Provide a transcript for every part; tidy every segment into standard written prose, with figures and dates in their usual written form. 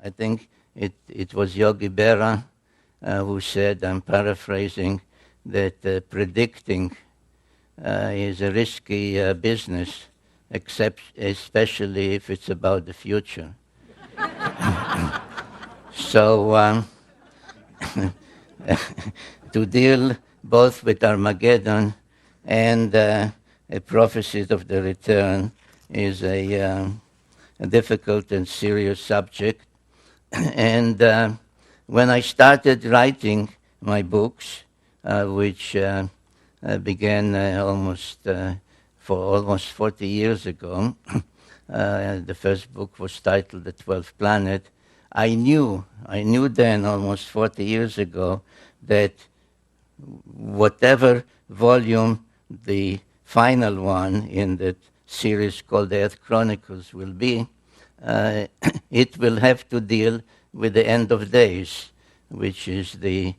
I think it was Yogi Berra who said, I'm paraphrasing, that predicting is a risky business, especially if it's about the future. So to deal both with Armageddon and prophecies of the return is a difficult and serious subject. And when I started writing my books, which began for almost 40 years ago, the first book was titled The 12th Planet. I knew then, almost 40 years ago, that whatever volume the final one in that series called the Earth Chronicles will be, it will have to deal with the end of days, which is the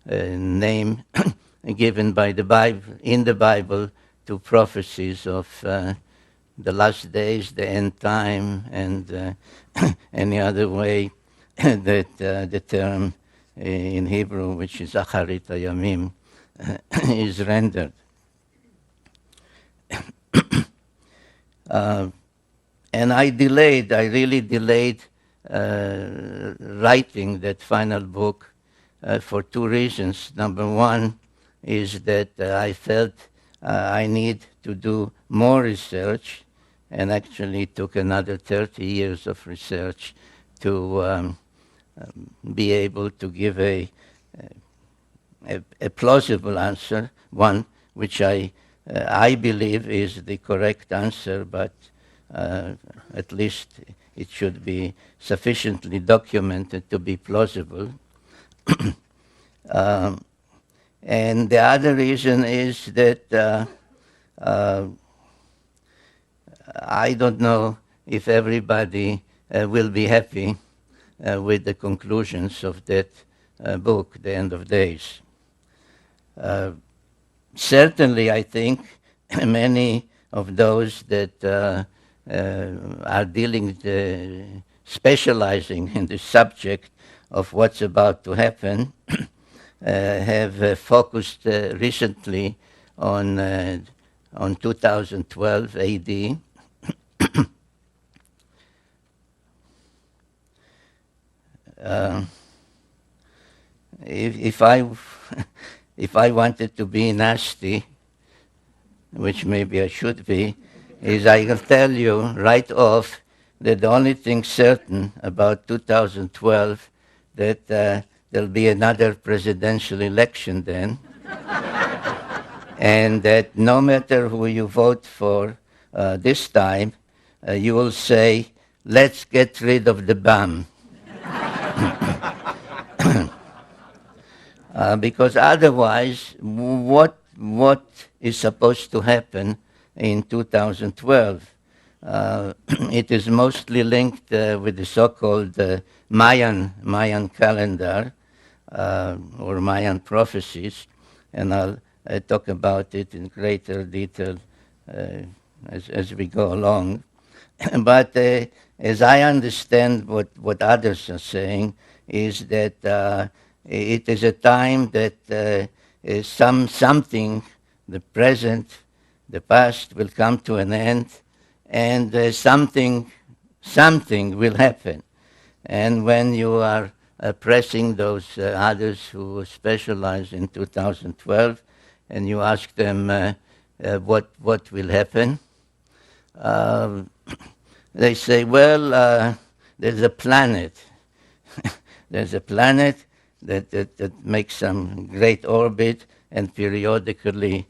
name given by the Bible, in the Bible, to prophecies of the last days, the end time, and any other way that the term in Hebrew, which is Acharit Hayamim, is rendered. And I really delayed writing that final book for two reasons. Number one is that I felt I need to do more research, and actually took another 30 years of research to be able to give a plausible answer, one which I believe is the correct answer, but at least it should be sufficiently documented to be plausible. And the other reason is that I don't know if everybody will be happy with the conclusions of that book, The End of Days. Certainly, I think many of those that are specializing in the subject of what's about to happen have focused recently on 2012 AD. If I wanted to be nasty, which maybe I should be, is I can tell you right off that the only thing certain about 2012 that there'll be another presidential election then, and that no matter who you vote for this time, you will say, let's get rid of the bomb. Because otherwise, what is supposed to happen in 2012? It is mostly linked with the so-called Mayan calendar or Mayan prophecies, and I'll talk about it in greater detail as we go along. But as I understand what others are saying, is that it is a time that something, the present, the past will come to an end, and something will happen. And when you are pressing those others who specialize in 2012, and you ask them what will happen, they say, well, there's a planet. There's a planet that makes some great orbit and periodically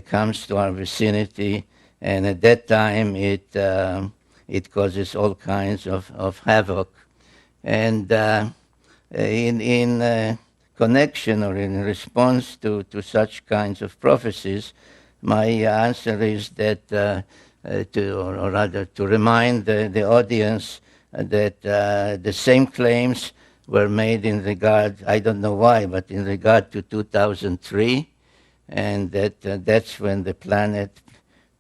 comes to our vicinity, and at that time it causes all kinds of havoc. And in connection or in response to such kinds of prophecies, my answer is that to remind the audience that the same claims were made in regard, I don't know why, but in regard to 2003, and that's when the planet,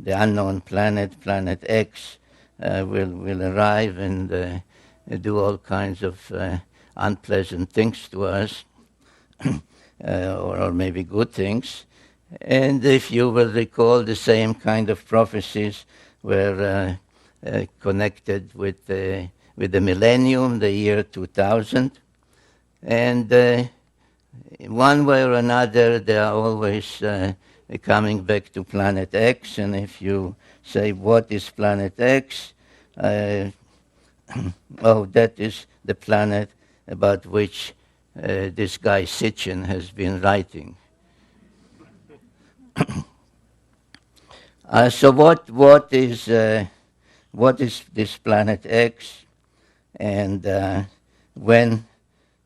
the unknown planet, Planet X, will arrive, and do all kinds of unpleasant things to us, or maybe good things. And if you will recall, the same kind of prophecies were connected with the millennium, the year 2000. And one way or another, they are always coming back to Planet X. And if you say, what is Planet X? Oh, that is the planet about which this guy Sitchin has been writing. So what is this Planet X, and when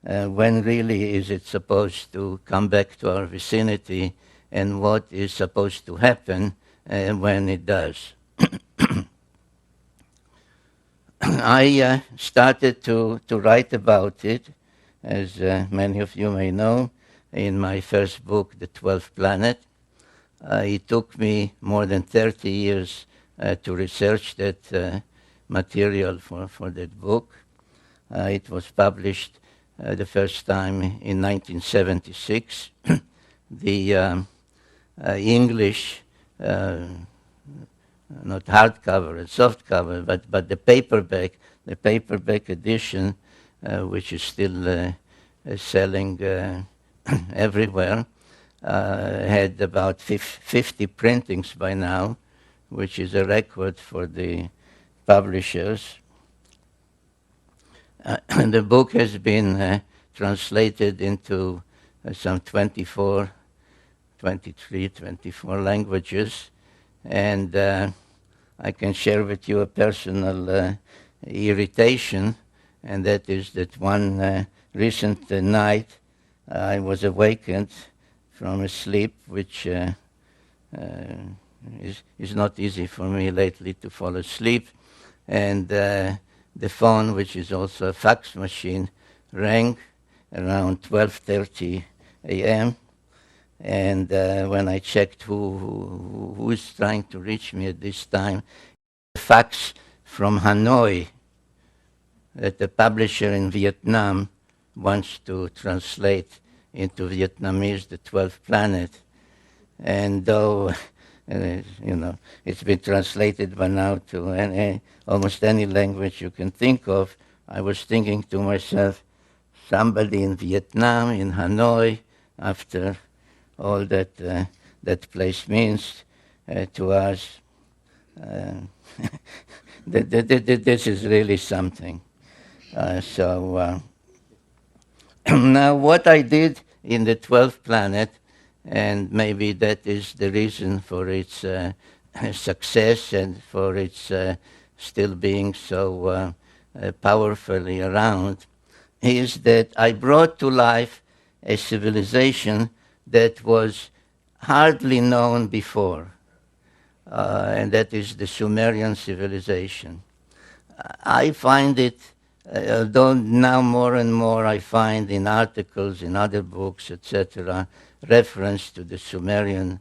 really is it supposed to come back to our vicinity, and what is supposed to happen when it does? I started to write about it, as many of you may know, in my first book, The 12th Planet. It took me more than 30 years to research that material for that book. It was published the first time in 1976. The English, not hardcover and softcover, but the paperback edition, which is still selling everywhere, had about 50 printings by now, which is a record for the publishers. The book has been translated into some 24 languages, and I can share with you a personal irritation, and that is that one recent night I was awakened from a sleep, which is not easy for me lately to fall asleep, and the phone, which is also a fax machine, rang around 12:30 a.m. And when I checked who is trying to reach me at this time, a fax from Hanoi that the publisher in Vietnam wants to translate into Vietnamese, The 12th Planet. And though, it's been translated by now to almost any language you can think of, I was thinking to myself, somebody in Vietnam, in Hanoi, after all that that place means to us, this is really something. Now what I did in the 12th Planet, and maybe that is the reason for its success and for its still being so powerfully around, is that I brought to life a civilization that was hardly known before, and that is the Sumerian civilization. I find it, although now more and more I find in articles, in other books, etc., reference to the Sumerian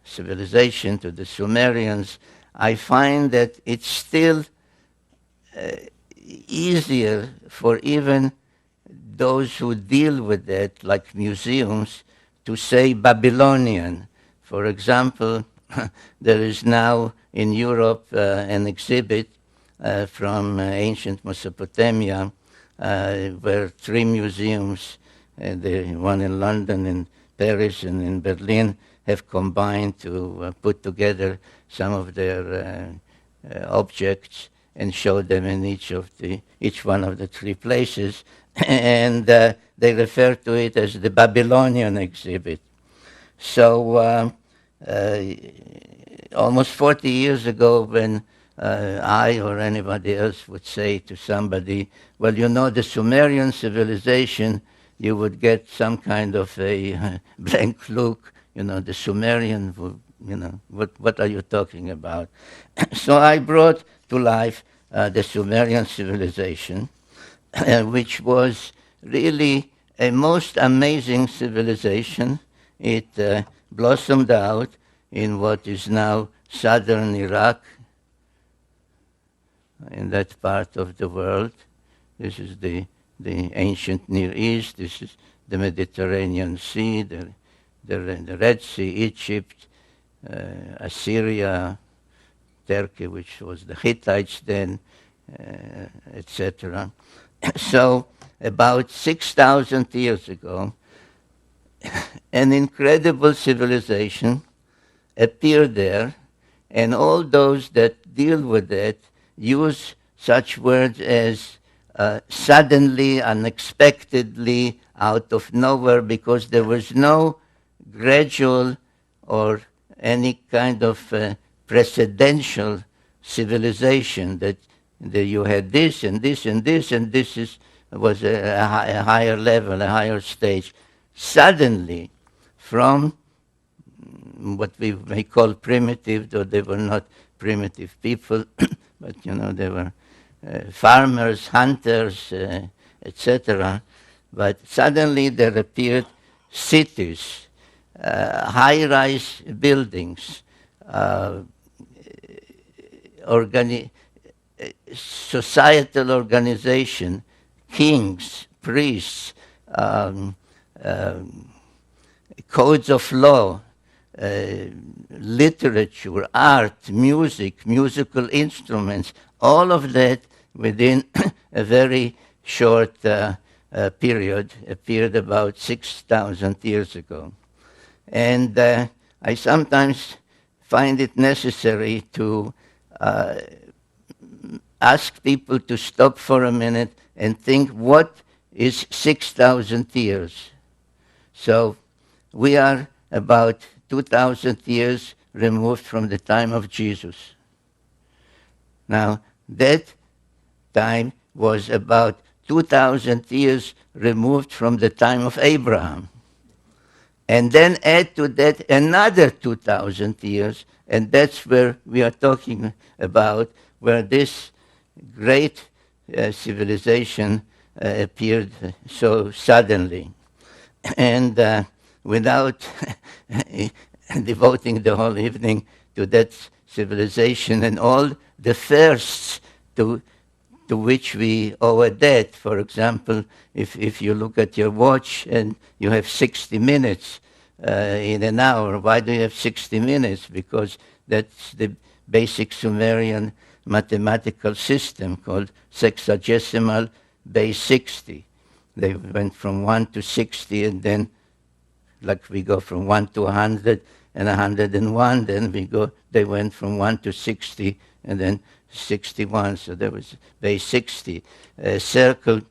civilization, to the Sumerians, I find that it's still easier for even those who deal with that, like museums, to say Babylonian. For example, there is now in Europe an exhibit from ancient Mesopotamia, where 3 museums, the one in London, in Paris, and in Berlin, have combined to put together some of their objects and show them in each one of the 3 places, and they refer to it as the Babylonian exhibit. So almost 40 years ago, when I or anybody else would say to somebody, well, the Sumerian civilization, you would get some kind of a blank look, the Sumerian, what are you talking about? So I brought to life the Sumerian civilization, which was really a most amazing civilization. It blossomed out in what is now southern Iraq, in that part of the world, This is the ancient Near East. This is the Mediterranean Sea, the Red Sea, Egypt, Assyria, Turkey, which was the Hittites then, etc. So about 6,000 years ago, an incredible civilization appeared there, and all those that deal with it use such words as suddenly, unexpectedly, out of nowhere, because there was no gradual or any kind of precedential civilization that you had this and this and this, and was a higher level, a higher stage. Suddenly, from what we may call primitive, though they were not primitive people, but they were farmers, hunters, etc. But suddenly there appeared cities, high-rise buildings, societal organization, kings, priests, codes of law, literature, art, music, musical instruments, all of that within a very short period, appeared about 6,000 years ago. And I sometimes find it necessary to ask people to stop for a minute and think, what is 6,000 years? So we are about 2,000 years removed from the time of Jesus. Now, that time was about 2,000 years removed from the time of Abraham. And then add to that another 2,000 years, and that's where we are talking about, where this great civilization appeared so suddenly. And without devoting the whole evening to that civilization and all the firsts to which we owe a debt. For example, if you look at your watch and you have 60 minutes in an hour, why do you have 60 minutes? Because that's the basic Sumerian mathematical system called sexagesimal base 60. They went from 1 to 60, and then like we go from 1 to 100 and 101, then they went from 1 to 60 and then 61, so there was base 60. A circle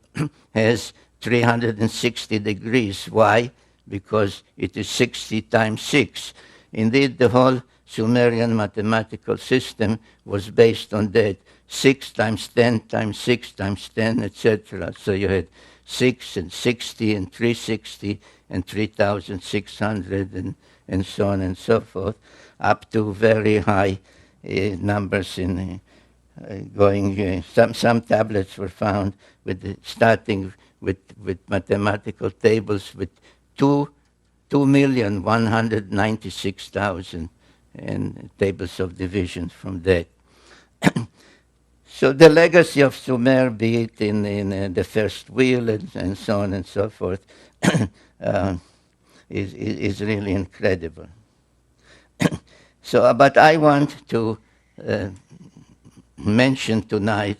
has 360 degrees. Why? Because it is 60 times 6. Indeed, the whole Sumerian mathematical system was based on that. 6 times 10 times 6 times 10, etc. So you had 6 and 60 and 360 and 3,600 and so on and so forth, up to very high numbers in going. Some tablets were found starting with mathematical tables with 2,196,000 and tables of division from that. So the legacy of Sumer, be it in the first wheel and so on and so forth, is really incredible. So, but I want to mention tonight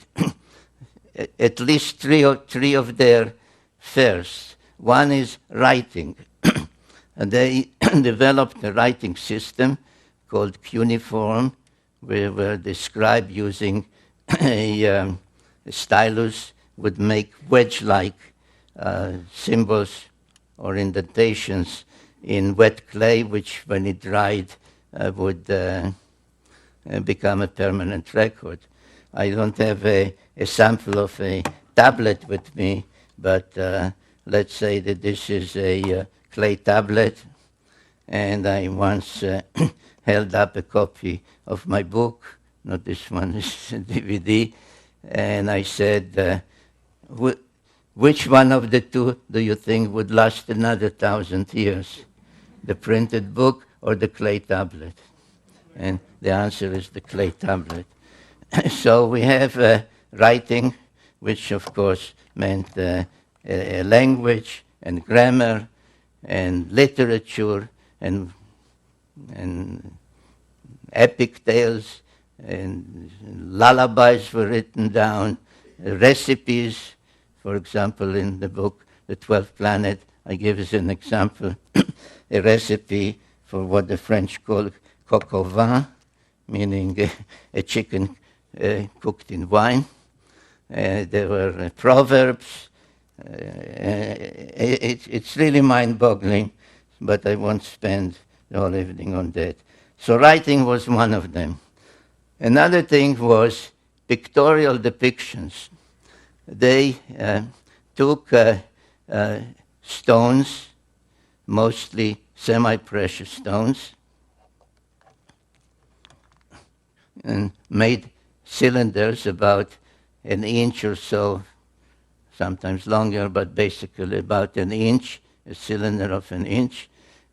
at least three of their firsts. One is writing. They developed a writing system called cuneiform, where the scribe using a stylus would make wedge-like symbols or indentations in wet clay, which when it dried would become a permanent record. I don't have a sample of a tablet with me, but let's say that this is a clay tablet, and I once held up a copy of my book, not this one, this DVD, and I said, which one of the two do you think would last another 1,000 years? The printed book or the clay tablet? And the answer is the clay tablet. So we have writing, which of course meant a language and grammar and literature and epic tales and lullabies were written down, recipes. For example, in the book, The 12th Planet, I give as an example a recipe for what the French call coq au vin, meaning a chicken cooked in wine. There were proverbs. It's really mind-boggling, but I won't spend the whole evening on that. So writing was one of them. Another thing was pictorial depictions. They took stones, mostly semi-precious stones, and made cylinders about an inch or so, sometimes longer, but basically about an inch, a cylinder of an inch,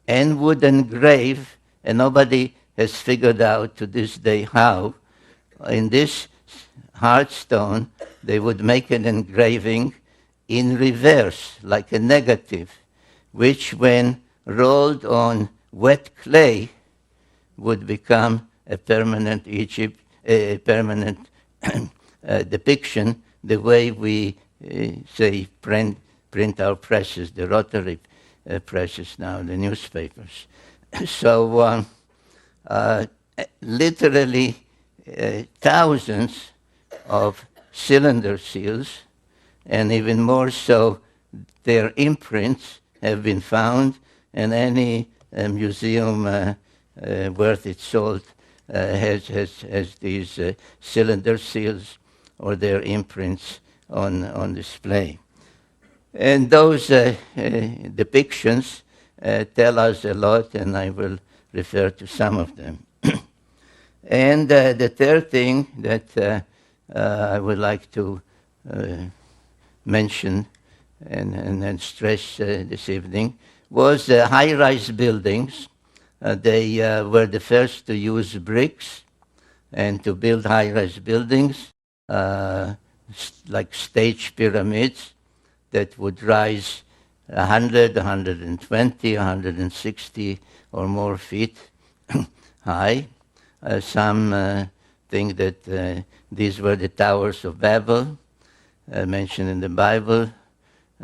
and would engrave, and nobody has figured out to this day how, in this hard stone, they would make an engraving in reverse, like a negative, which when rolled on wet clay would become a permanent depiction, the way we say print our presses, the rotary presses now, the newspapers. So literally thousands of cylinder seals, and even more so, their imprints have been found, and any museum worth its salt has these cylinder seals or their imprints on display. And those depictions tell us a lot, and I will refer to some of them. And the third thing that I would like to mention and stress this evening was high-rise buildings. They were the first to use bricks and to build high-rise buildings, like stage pyramids that would rise 100, 120, 160 or more feet high. Some think that these were the towers of Babel, mentioned in the Bible.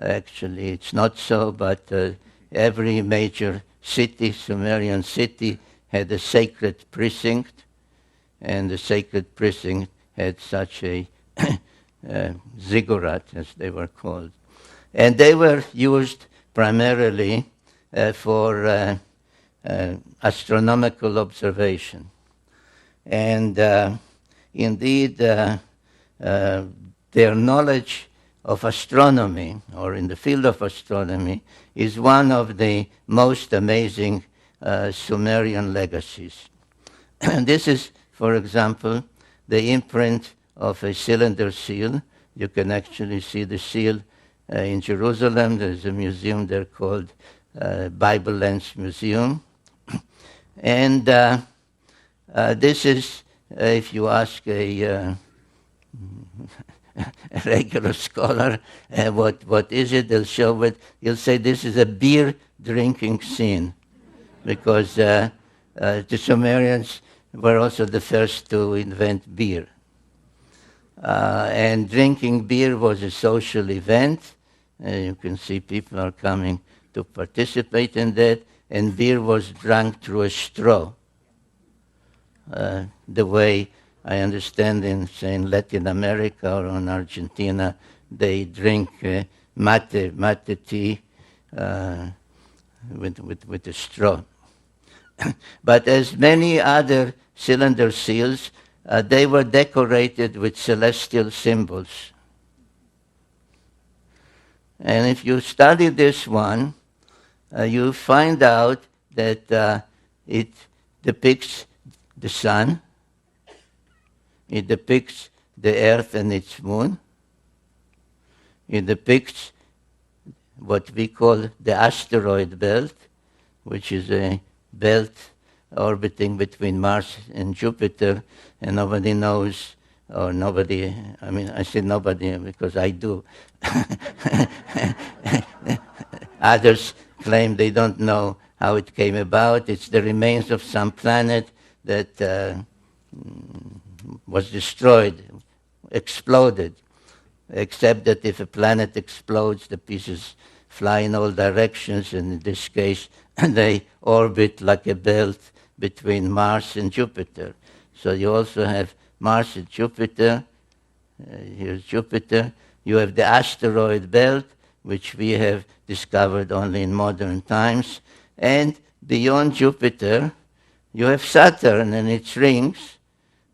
Actually, it's not so, but every major city, Sumerian city, had a sacred precinct, and the sacred precinct had such a ziggurat, as they were called. And they were used primarily for astronomical observation. And indeed, their knowledge of astronomy, or in the field of astronomy, is one of the most amazing Sumerian legacies. And this is, for example, the imprint of a cylinder seal. You can actually see the seal in Jerusalem. There's a museum there called Bible Lens Museum. And this is, if you ask a regular scholar, what is it? They'll show it. He'll say this is a beer drinking scene, because the Sumerians were also the first to invent beer. And drinking beer was a social event. You can see people are coming to participate in that, and beer was drunk through a straw. The way I understand in, say, in Latin America or in Argentina, they drink mate tea with a straw. But as many other cylinder seals, they were decorated with celestial symbols. And if you study this one, you find out that it depicts the sun, it depicts the earth and its moon, it depicts what we call the asteroid belt, which is a belt orbiting between Mars and Jupiter, and nobody knows or nobody, I mean, I say nobody because I do. Others claim they don't know how it came about. It's the remains of some planet that was destroyed, exploded, except that if a planet explodes, the pieces fly in all directions, and in this case, they orbit like a belt between Mars and Jupiter. So you also have Mars and Jupiter. Here's Jupiter. You have the asteroid belt, which we have discovered only in modern times. And beyond Jupiter, you have Saturn and its rings,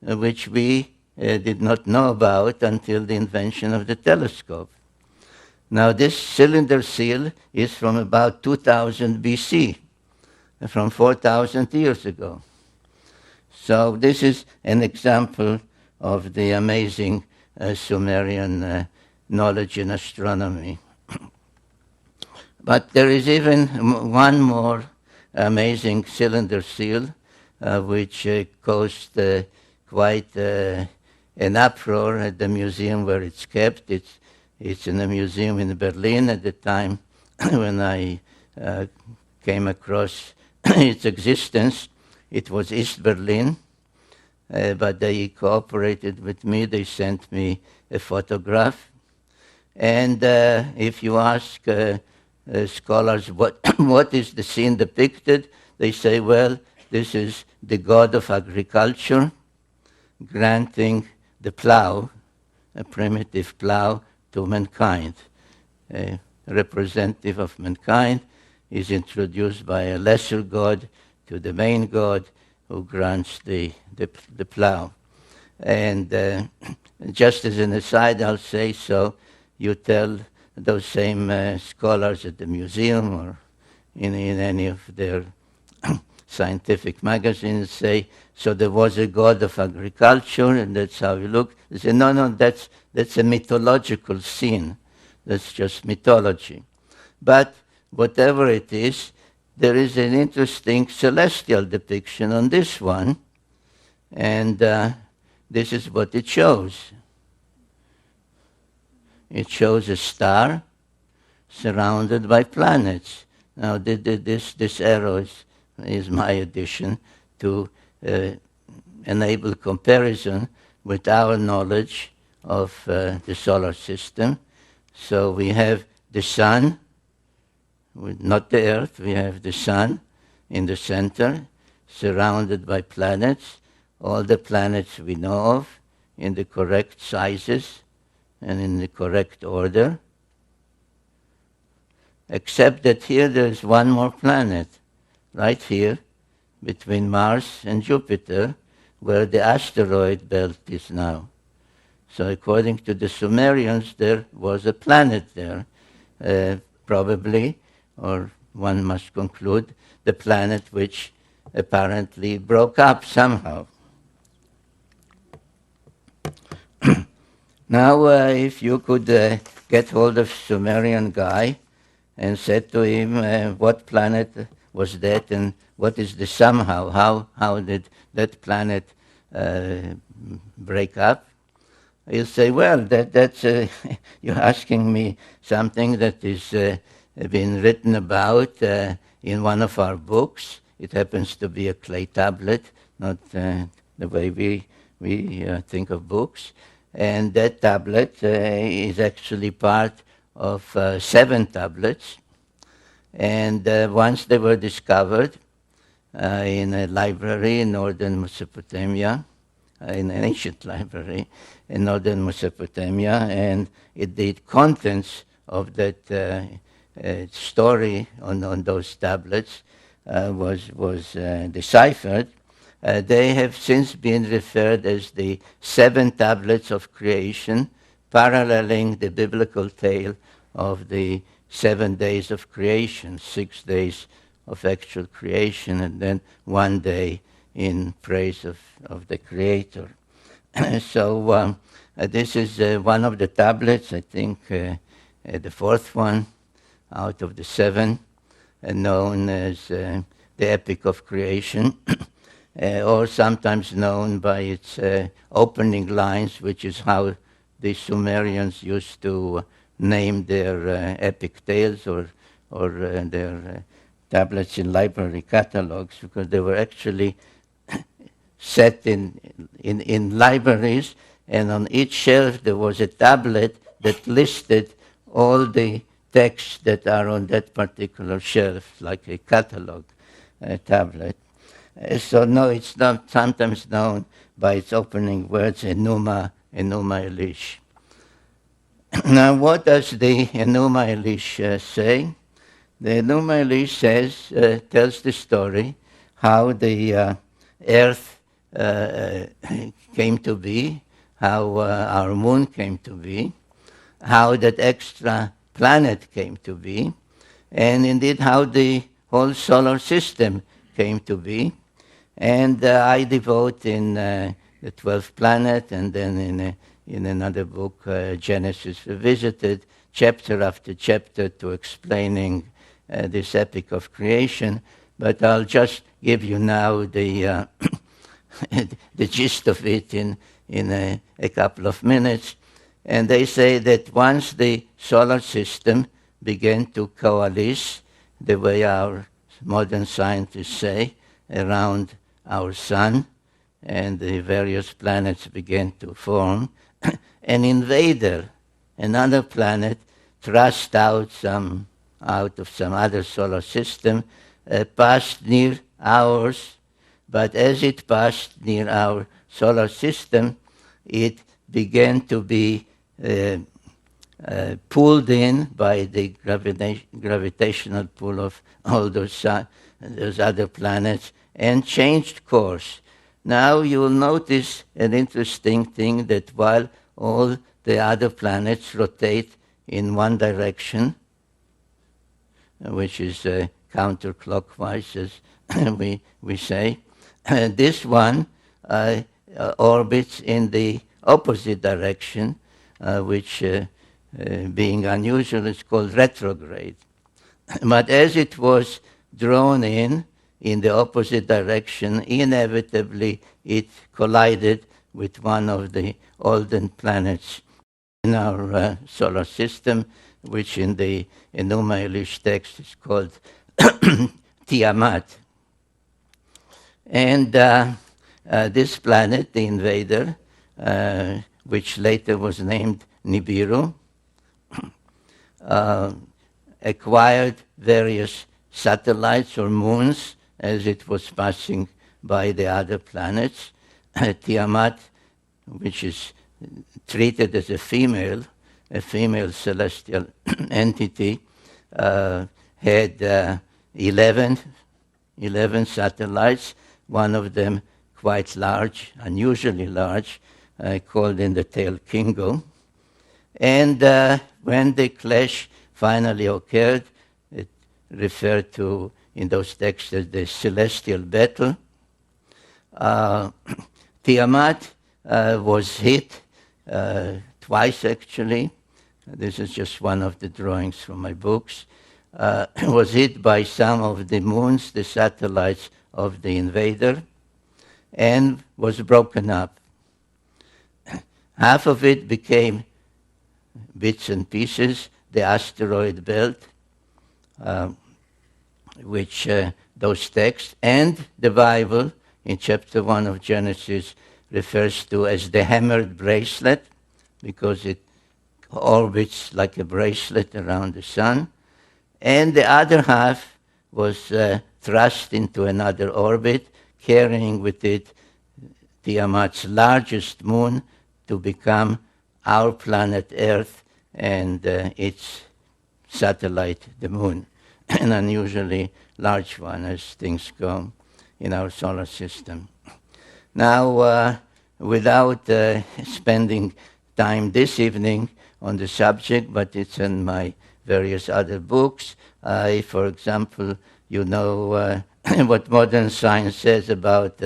which we did not know about until the invention of the telescope. Now, this cylinder seal is from about 2000 BC, from 4,000 years ago. So this is an example of the amazing Sumerian knowledge in astronomy. But there is even one more amazing cylinder seal, which caused quite an uproar at the museum where it's kept. It's in a museum in Berlin at the time when I came across its existence. It was East Berlin, but they cooperated with me. They sent me a photograph. And if you ask scholars what is the scene depicted, they say, well, this is the god of agriculture granting the plow, a primitive plow, to mankind. A representative of mankind is introduced by a lesser god to the main god who grants the plow. And just as an aside, I'll say, so you tell those same scholars at the museum or in any of their scientific magazines, say, so there was a god of agriculture and that's how you look. They say, no, that's a mythological scene. That's just mythology. But whatever it is, there is an interesting celestial depiction on this one, and this is what it shows. It shows a star surrounded by planets. Now, this arrow is my addition to enable comparison with our knowledge of the solar system. So we have the sun, not the earth, we have the sun in the center, surrounded by planets, all the planets we know of, in the correct sizes and in the correct order, except that here there's one more planet, right here, between Mars and Jupiter, where the asteroid belt is now. So according to the Sumerians, there was a planet there, probably, or one must conclude, the planet which apparently broke up somehow. Now, if you could get hold of Sumerian guy and said to him, what planet was that and what is the somehow, how did that planet break up? He'll say, well, that's you're asking me something that is been written about in one of our books. It happens to be a clay tablet, not the way we think of books. And that tablet is actually part of 7 tablets. And once they were discovered in a library in northern Mesopotamia, in an ancient library in northern Mesopotamia, and the contents of that story on those tablets was deciphered. They have since been referred as the 7 tablets of creation, paralleling the biblical tale of the 7 days of creation, 6 days of actual creation, and then 1 day in praise of the Creator. So this is one of the tablets, I think the 4th one out of the 7, known as the Epic of Creation. or sometimes known by its opening lines, which is how the Sumerians used to name their epic tales or their tablets in library catalogs, because they were actually set in libraries, and on each shelf there was a tablet that listed all the texts that are on that particular shelf, like a catalog tablet. So no, it's not sometimes known by its opening words, Enuma Elish. Now, what does the Enuma Elish say? The Enuma Elish tells the story how the Earth came to be, how our moon came to be, how that extra planet came to be, and indeed how the whole solar system came to be. And I devote in the 12th planet, and then in another book, Genesis Revisited, chapter after chapter to explaining this epic of creation. But I'll just give you now the the gist of it in a couple of minutes. And they say that once the solar system began to coalesce, the way our modern scientists say, around our sun, and the various planets began to form, an invader, another planet, thrust out of some other solar system, passed near ours, but as it passed near our solar system, it began to be pulled in by the gravitational pull of all those other planets, and changed course. Now you will notice an interesting thing, that while all the other planets rotate in one direction, which is counterclockwise, as we say, this one orbits in the opposite direction, which, being unusual, is called retrograde. But as it was drawn in the opposite direction, inevitably it collided with one of the olden planets in our solar system, which in the Enuma Elish text is called Tiamat. And this planet, the invader, which later was named Nibiru, acquired various satellites or moons as it was passing by the other planets. Tiamat, which is treated as a female celestial entity, had 11 satellites, one of them quite large, unusually large, called in the tale Kingo. And when the clash finally occurred, it referred to in those texts as the celestial battle. Tiamat was hit twice, actually. This is just one of the drawings from my books. Was hit by some of the moons, the satellites of the invader, and was broken up. Half of it became bits and pieces, the asteroid belt, which those texts and the Bible in chapter 1 of Genesis refers to as the hammered bracelet, because it orbits like a bracelet around the sun. And the other half was thrust into another orbit, carrying with it Tiamat's largest moon to become our planet Earth and its satellite, the moon, an unusually large one as things go in our solar system. Now, without spending time this evening on the subject, but it's in my various other books. For example, you know what modern science says about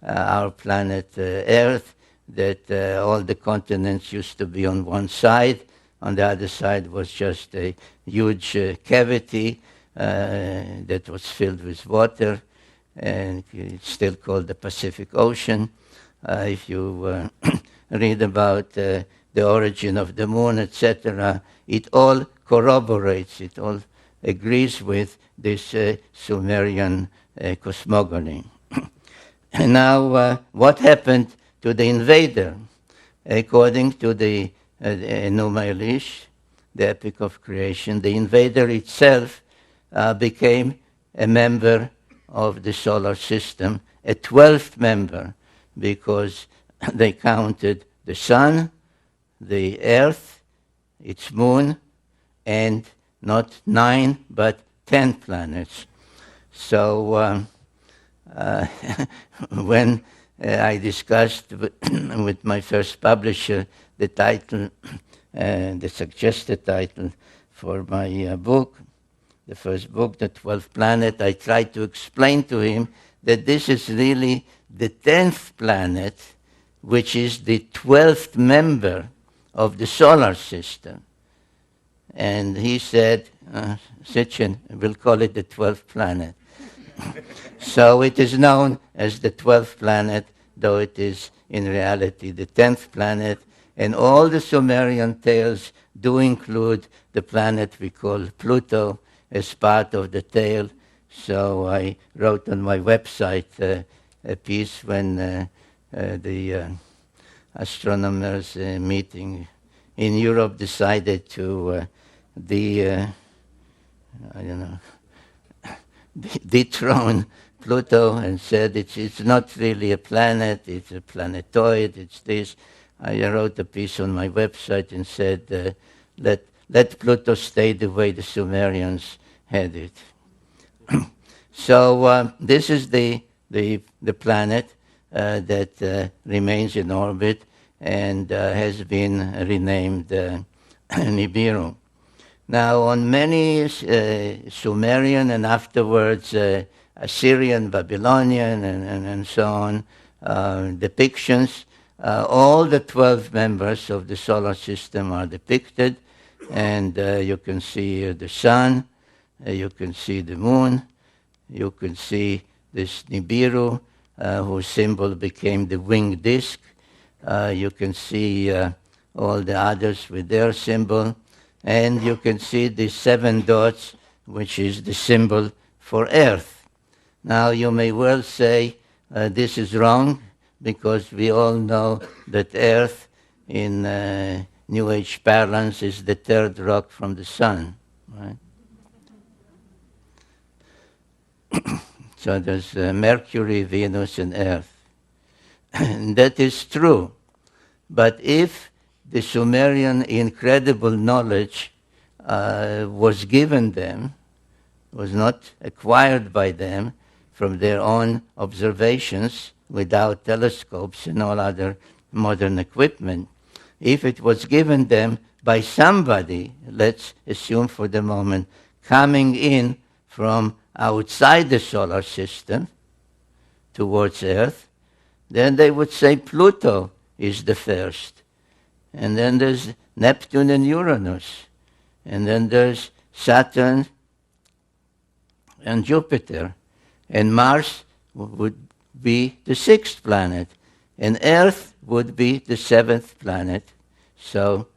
our planet Earth, that all the continents used to be on one side. On the other side was just a huge cavity that was filled with water. and it's still called the Pacific Ocean. If you read about the origin of the moon, etc., it all corroborates, it all agrees with this Sumerian cosmogony. And now, what happened to the invader? According to the Enuma Elish, the Epic of Creation, the invader itself became a member of the solar system, a 12th member, because they counted the sun, the earth, its moon, and not 9 but 10 planets. So when I discussed with my first publisher the title, the suggested title for my book, the first book, The 12th Planet, I tried to explain to him that this is really the 10th planet, which is the 12th member of the solar system. And he said, Sitchin, we'll call it the 12th planet. So it is known as the 12th planet, though it is in reality the 10th planet. And all the Sumerian tales do include the planet we call Pluto as part of the tale. So I wrote on my website a piece when the astronomers meeting in Europe decided to dethrone Pluto and said it's not really a planet, it's a planetoid, it's this. I wrote a piece on my website and said, let Pluto stay the way the Sumerians had it. So this is the planet that remains in orbit and has been renamed Nibiru. Now, on many Sumerian and afterwards Assyrian, Babylonian, and so on depictions, all the 12 members of the solar system are depicted, and you can see the sun, you can see the moon, you can see this Nibiru, whose symbol became the winged disk. You can see all the others with their symbol, and you can see the 7 dots, which is the symbol for Earth. Now, you may well say this is wrong, because we all know that Earth in New Age parlance is the 3rd rock from the sun, right? So there's Mercury, Venus, and Earth. And that is true. But if the Sumerian incredible knowledge was given them, was not acquired by them from their own observations without telescopes and all other modern equipment, if it was given them by somebody, let's assume for the moment, coming in from outside the solar system towards Earth, then they would say Pluto is the first. And then there's Neptune and Uranus. And then there's Saturn and Jupiter. And Mars would be the 6th planet. And Earth would be the 7th planet. So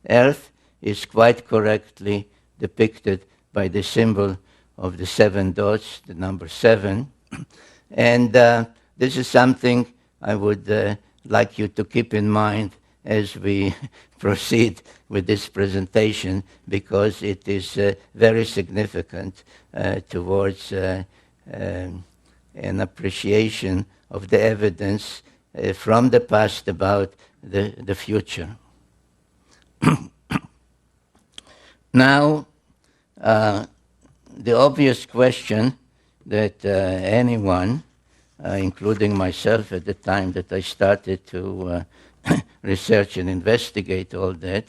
Earth is quite correctly depicted by the symbol of the 7 dots, the number 7. And this is something I would like you to keep in mind as we proceed with this presentation, because it is very significant towards an appreciation of the evidence from the past about the future. Now, the obvious question that anyone, including myself at the time that I started to research and investigate all that,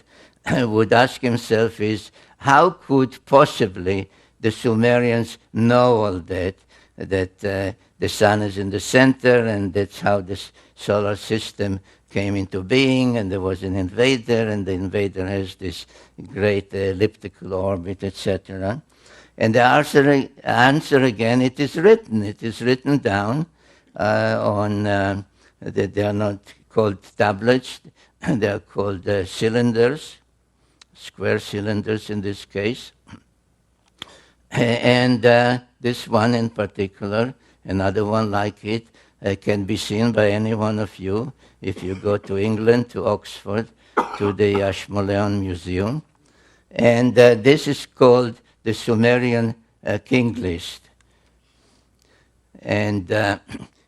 would ask himself is, how could possibly the Sumerians know all that the sun is in the center, and that's how this solar system came into being, and there was an invader, and the invader has this great elliptical orbit, etc. And the answer again, it is written. It is written down they are not called tablets, they are called cylinders, square cylinders in this case. And this one in particular, another one like it, can be seen by any one of you if you go to England, to Oxford, to the Ashmolean Museum. And this is called the Sumerian King List. And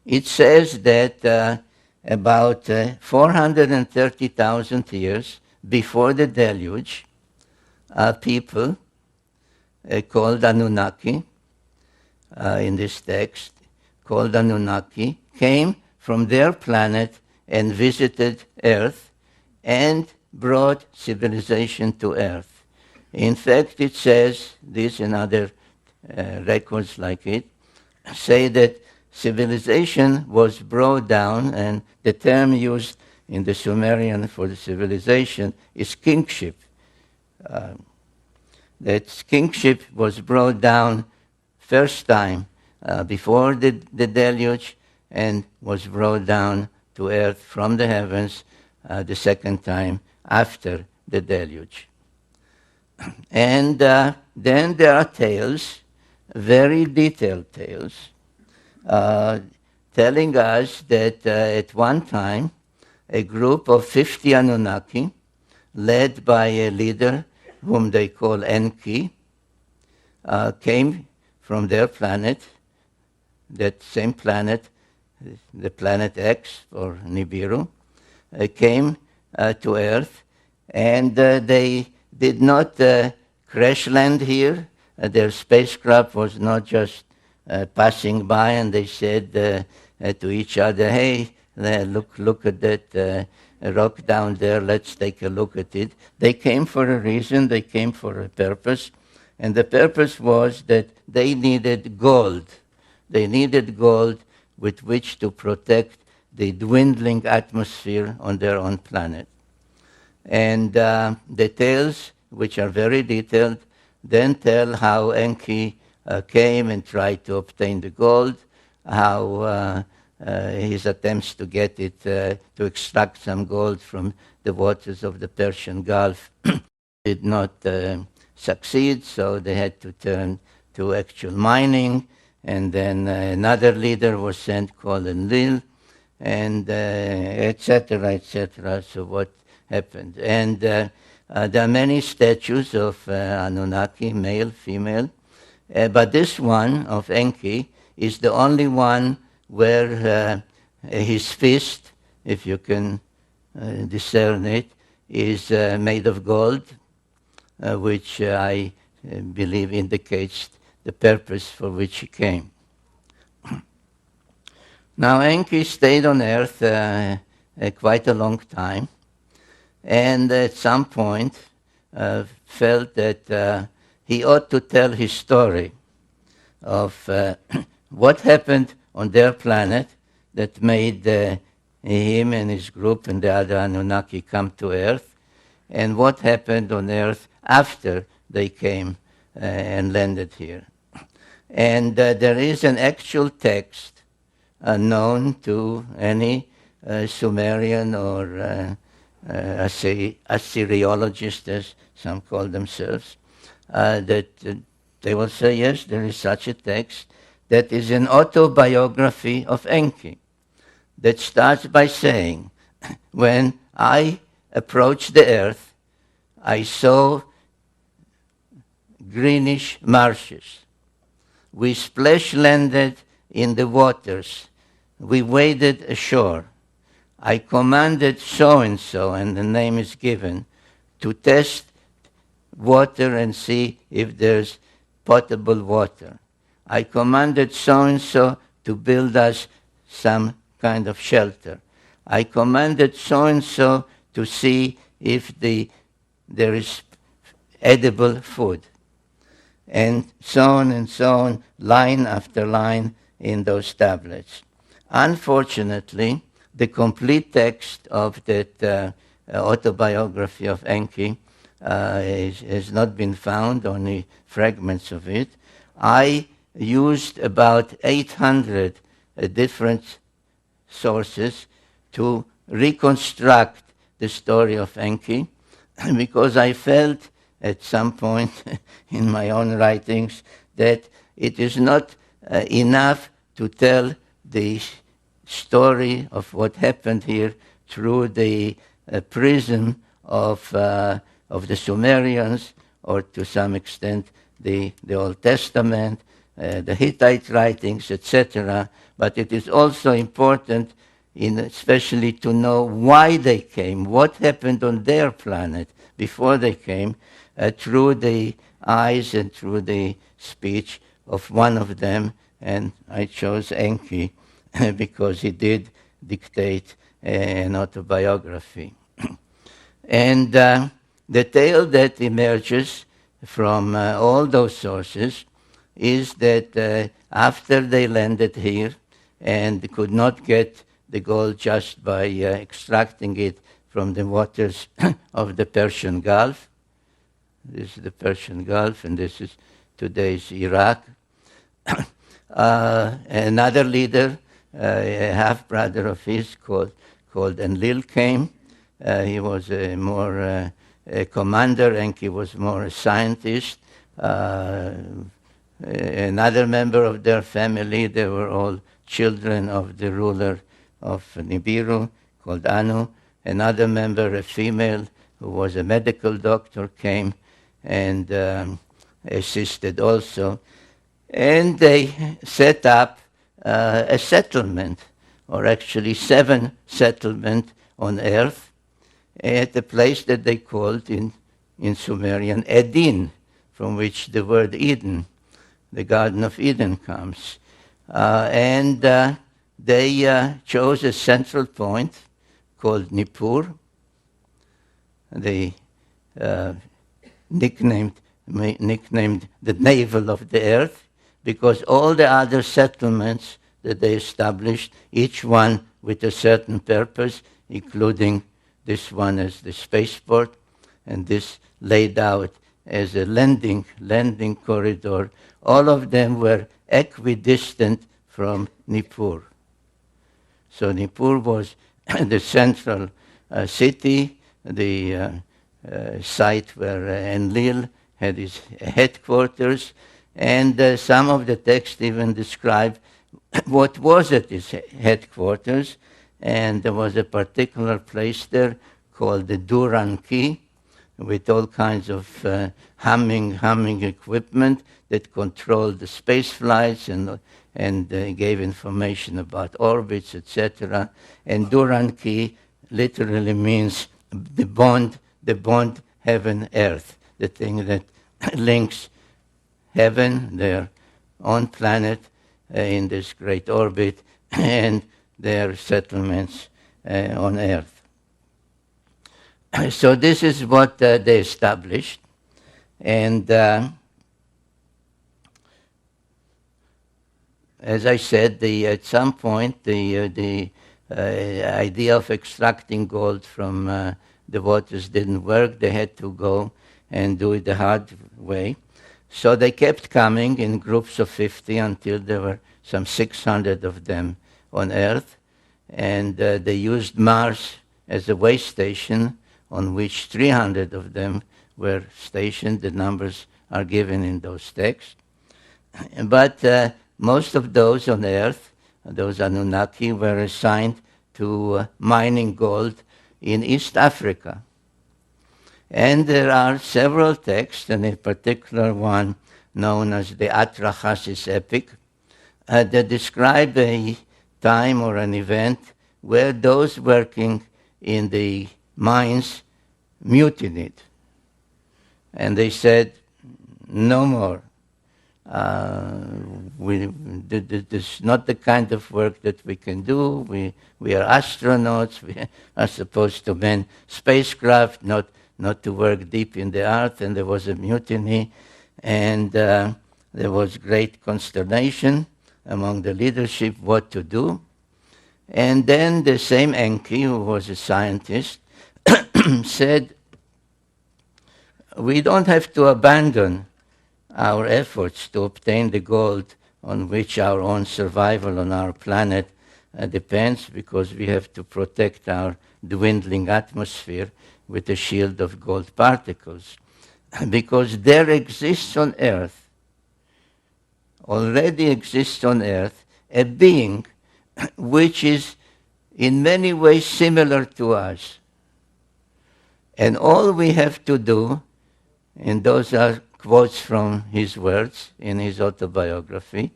it says that about 430,000 years before the deluge, people called Anunnaki, in this text, called Anunnaki, came from their planet and visited Earth and brought civilization to Earth. In fact, it says, this and other records like it, say that civilization was brought down, and the term used in the Sumerian for the civilization is kingship. That kingship was brought down first time before the deluge and was brought down to earth from the heavens the second time after the deluge. And then there are tales, very detailed tales, telling us that at one time a group of 50 Anunnaki, led by a leader whom they call Enki, came from their planet, that same planet, the planet X or Nibiru, came to Earth, and they did not crash land here. Their spacecraft was not just passing by, and they said to each other, "Hey, look at that rock down there, let's take a look at it." They came for a reason, they came for a purpose, and the purpose was that they needed gold. They needed gold with which to protect the dwindling atmosphere on their own planet. And the tales, which are very detailed, then tell how Enki came and tried to obtain the gold, how his attempts to get it, to extract some gold from the waters of the Persian Gulf did not succeed, so they had to turn to actual mining. And then another leader was sent called Enlil, and etc., etc. So what happened? And there are many statues of Anunnaki, male, female, but this one of Enki is the only one where his fist, if you can discern it, is made of gold, which I believe indicates the purpose for which he came. Now, Enki stayed on Earth quite a long time, and at some point felt that he ought to tell his story of what happened on their planet that made him and his group and the other Anunnaki come to Earth, and what happened on Earth after they came and landed here. And there is an actual text known to any Sumerian or Assyriologist, as some call themselves, that they will say, yes, there is such a text that is an autobiography of Enki that starts by saying, when I approached the earth, I saw greenish marshes. We splash-landed in the waters. We waded ashore. I commanded so-and-so, and the name is given, to test water and see if there's potable water. I commanded so-and-so to build us some kind of shelter. I commanded so-and-so to see if there is edible food. And so on, line after line in those tablets. Unfortunately, the complete text of that autobiography of Enki has not been found, only fragments of it. I used about 800 different sources to reconstruct the story of Enki, because I felt at some point in my own writings that it is not enough to tell the story of what happened here through the prism of the Sumerians, or to some extent the Old Testament, the Hittite writings, etc. But it is also important, especially to know why they came, what happened on their planet before they came, through the eyes and through the speech of one of them. And I chose Enki because he did dictate an autobiography. And the tale that emerges from all those sources is that after they landed here and could not get the gold just by extracting it from the waters of the Persian Gulf. This is the Persian Gulf, and this is today's Iraq. Another leader, a half-brother of his called Enlil, came. He was more a commander, and he was more a scientist. Another member of their family, they were all children of the ruler of Nibiru, called Anu. Another member, a female, who was a medical doctor, came and assisted also. And they set up a settlement, or actually 7 settlements on earth, at a place that they called in Sumerian Edin, from which the word Eden, the Garden of Eden, comes. And they chose a central point called Nippur. They nicknamed the navel of the earth, because all the other settlements that they established, each one with a certain purpose, including this one as the spaceport, and this laid out as a landing corridor. All of them were equidistant from Nippur. So Nippur was the central city, the site where Enlil had his headquarters, and some of the texts even describe what was at his headquarters. And there was a particular place there called the Duranki, with all kinds of humming equipment that controlled the space flights and gave information about orbits, etc. And Duranki literally means the bond heaven-earth, the thing that links heaven, their own planet in this great orbit, and their settlements on earth. So this is what they established. And as I said, at some point the idea of extracting gold from the waters didn't work. They had to go and do it the hard way. So they kept coming in groups of 50 until there were some 600 of them on Earth. And they used Mars as a way station, on which 300 of them were stationed. The numbers are given in those texts. But most of those on Earth, those Anunnaki, were assigned to mining gold in East Africa. And there are several texts, and in particular one known as the Atrahasis epic, that describe a time or an event where those working in the mines mutinied. And they said, no more. This is not the kind of work that we can do. We are astronauts. We are supposed to man spacecraft, not to work deep in the earth. And there was a mutiny, and there was great consternation among the leadership what to do. And then the same Enki, who was a scientist, said, we don't have to abandon our efforts to obtain the gold on which our own survival on our planet depends, because we have to protect our dwindling atmosphere with a shield of gold particles. Because there exists on Earth, already exists on Earth, a being which is in many ways similar to us. And all we have to do, and those are quotes from his words in his autobiography,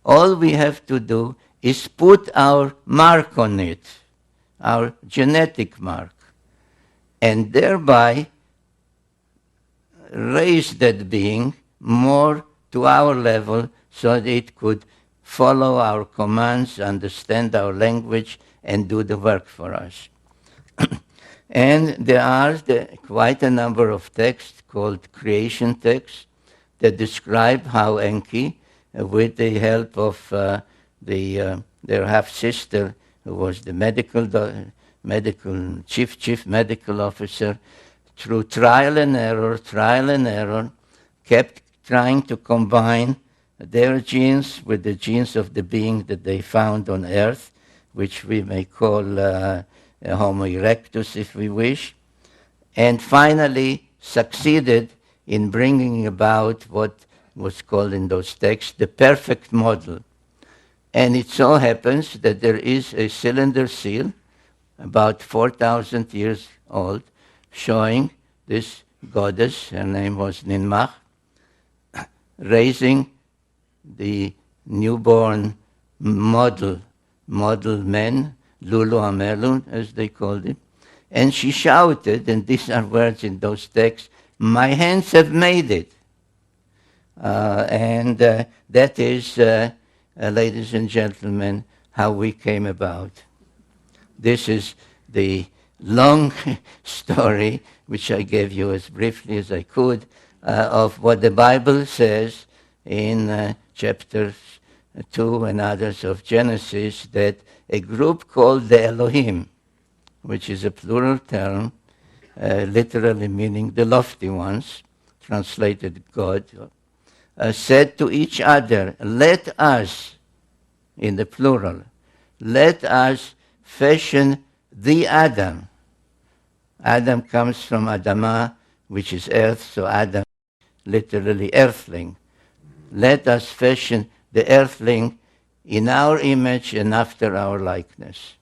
all we have to do is put our mark on it, our genetic mark, and thereby raise that being more to our level so that it could follow our commands, understand our language, and do the work for us. And there are quite a number of texts called creation texts that describe how Enki, with the help of their half-sister, who was the chief medical officer, through trial and error, kept trying to combine their genes with the genes of the being that they found on Earth, which we may call Homo erectus, if we wish, and finally succeeded in bringing about what was called in those texts the perfect model. And it so happens that there is a cylinder seal, about 4,000 years old, showing this goddess, her name was Ninmah, raising the newborn model men, Lulu Amelu, as they called it. And she shouted, and these are words in those texts, "My hands have made it." And that is, ladies and gentlemen, how we came about. This is the long story, which I gave you as briefly as I could, of what the Bible says in chapters 2 and others of Genesis, that a group called the Elohim, which is a plural term, literally meaning the lofty ones, translated God, said to each other, "Let us," in the plural, "let us fashion the Adam." Adam comes from Adamah, which is earth, so Adam, literally earthling. "Let us fashion the earthling in our image and after our likeness."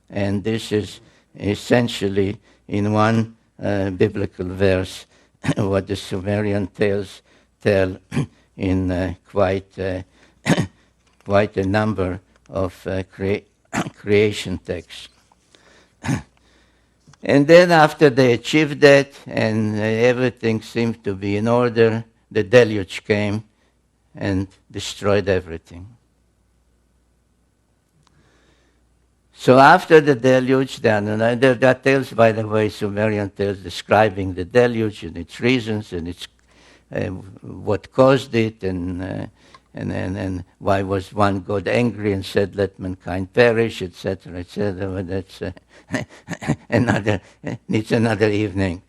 And this is essentially, in one biblical verse, what the Sumerian tales tell in quite a number of creation texts. And then after they achieved that and everything seemed to be in order, the deluge came and destroyed everything. So after the deluge, there are tales, by the way, Sumerian tales describing the deluge and its reasons and its what caused it, and why was one God angry and said, "Let mankind perish," etc., etc. But that's needs another evening.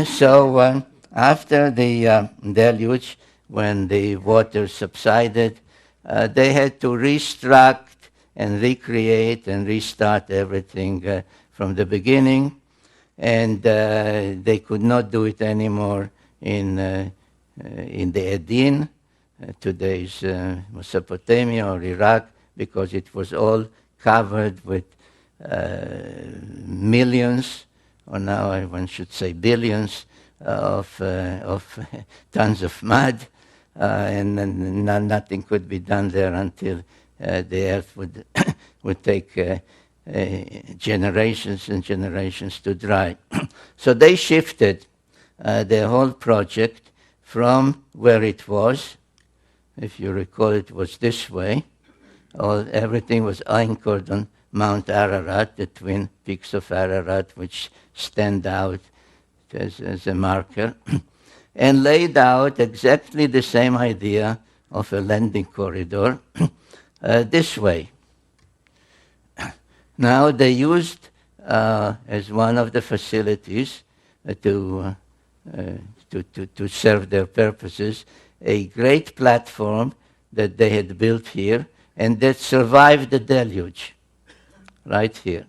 So after the deluge, when the water subsided, they had to restruct and recreate and restart everything from the beginning, and they could not do it anymore in the Edin, today's Mesopotamia or Iraq, because it was all covered with millions, or now one should say billions, of tons of mud, and nothing could be done there until the earth would take generations and generations to dry. So they shifted the whole project from where it was. If you recall, it was this way. Everything was anchored on Mount Ararat, the twin peaks of Ararat, which stand out as a marker, and laid out exactly the same idea of a landing corridor this way. Now they used as one of the facilities to serve their purposes a great platform that they had built here and that survived the deluge, right here.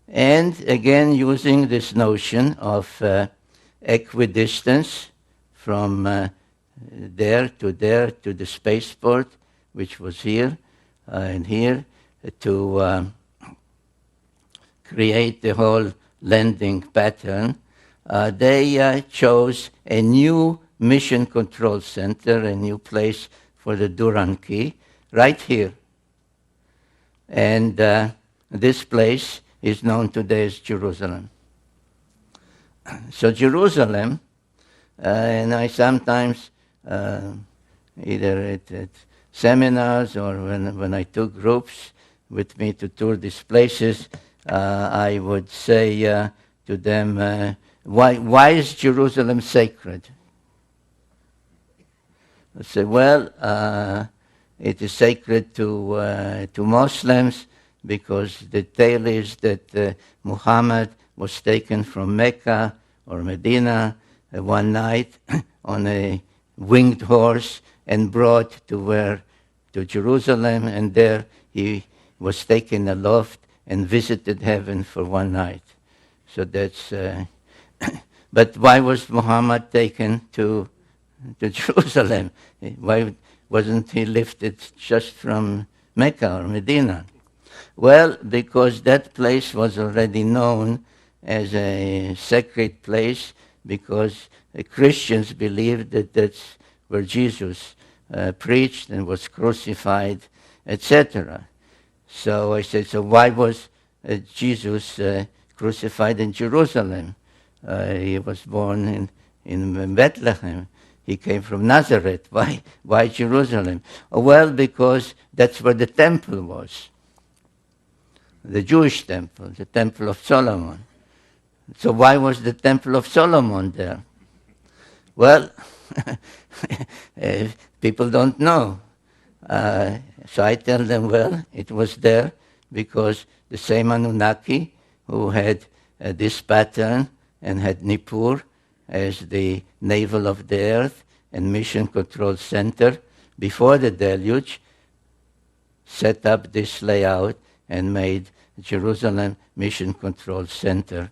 And again, using this notion of equidistance from there to the spaceport, which was here and here, to create the whole landing pattern, they chose a new mission control center, a new place for the Duran key, right here. And this place is known today as Jerusalem. So Jerusalem, and I sometimes, either at seminars or when I took groups with me to tour these places, I would say to them, why is Jerusalem sacred? I say, well, it is sacred to Muslims because the tale is that Muhammad was taken from Mecca or Medina one night on a winged horse and brought to Jerusalem, and there he was taken aloft and visited heaven for one night. So that's. But why was Muhammad taken to Jerusalem? Why wasn't he lifted just from Mecca or Medina? Well, because that place was already known as a sacred place, because Christians believed that that's where Jesus preached and was crucified, etc. So I said, so why was Jesus crucified in Jerusalem? He was born in Bethlehem. He came from Nazareth. Why Jerusalem? Well, because that's where the temple was. The Jewish temple, the Temple of Solomon. So why was the Temple of Solomon there? Well, people don't know. So I tell them, well, it was there because the same Anunnaki who had this pattern and had Nippur as the navel of the earth and mission control center before the deluge, set up this layout and made Jerusalem mission control center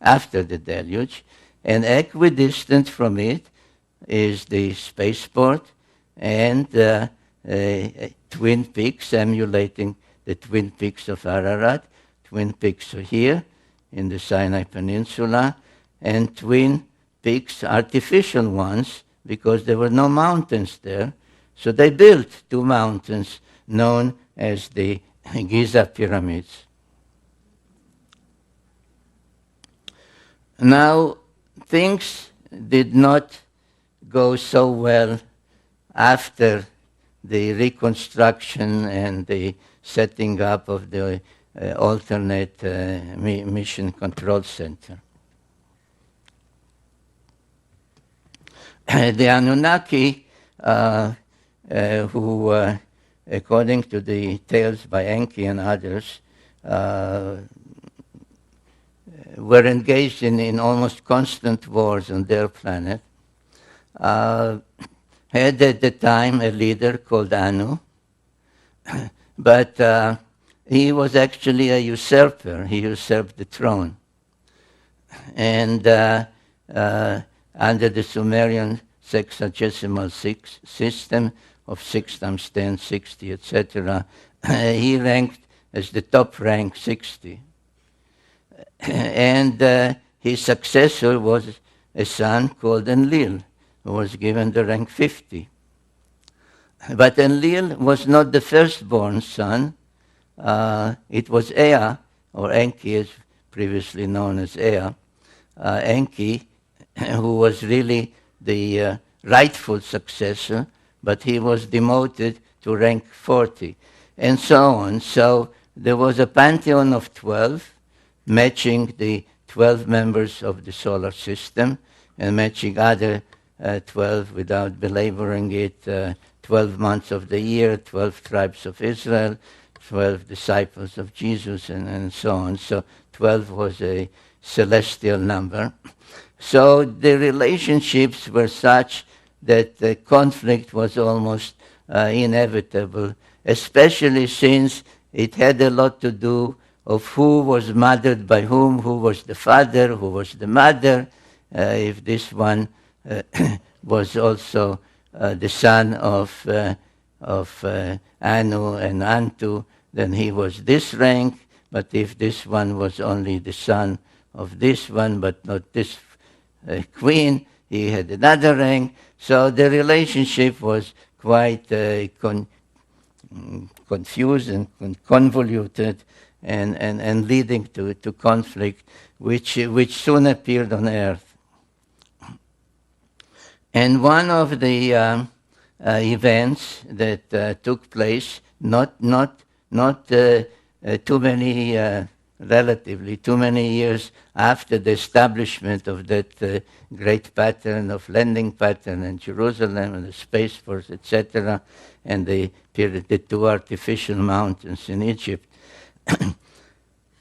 after the deluge. And equidistant from it is the spaceport and Twin Peaks, emulating the Twin Peaks of Ararat. Twin Peaks are here in the Sinai Peninsula, and Twin Peaks, artificial ones, because there were no mountains there. So they built two mountains known as the Giza Pyramids. Now, things did not go so well after the reconstruction and the setting up of the alternate mission control center. The Anunnaki, who, according to the tales by Enki and others, were engaged in almost constant wars on their planet, had at the time a leader called Anu, but he was actually a usurper. He usurped the throne. And under the Sumerian sexagesimal system of 6 times 10, 60, etc., he ranked as the top rank 60. And his successor was a son called Enlil, who was given the rank 50. But Enlil was not the firstborn son. It was Ea, or Enki, as previously known as Ea, Enki, who was really the rightful successor, but he was demoted to rank 40, and so on. So there was a pantheon of 12, matching the 12 members of the solar system, and matching other 12, without belaboring it, 12 months of the year, 12 tribes of Israel, 12 disciples of Jesus, and so on. So 12 was a celestial number. So the relationships were such that the conflict was almost inevitable, especially since it had a lot to do of who was mothered by whom, who was the father, who was the mother, if this one was also the son of Anu and Antu, then he was this rank, but if this one was only the son of this one, but not this queen, he had another rank. So the relationship was quite confused and convoluted and leading to conflict, which soon appeared on Earth. And one of the events that took place, not too many, relatively too many years after the establishment of that great pattern of landing pattern in Jerusalem and the Space Force, etc., and the two artificial mountains in Egypt,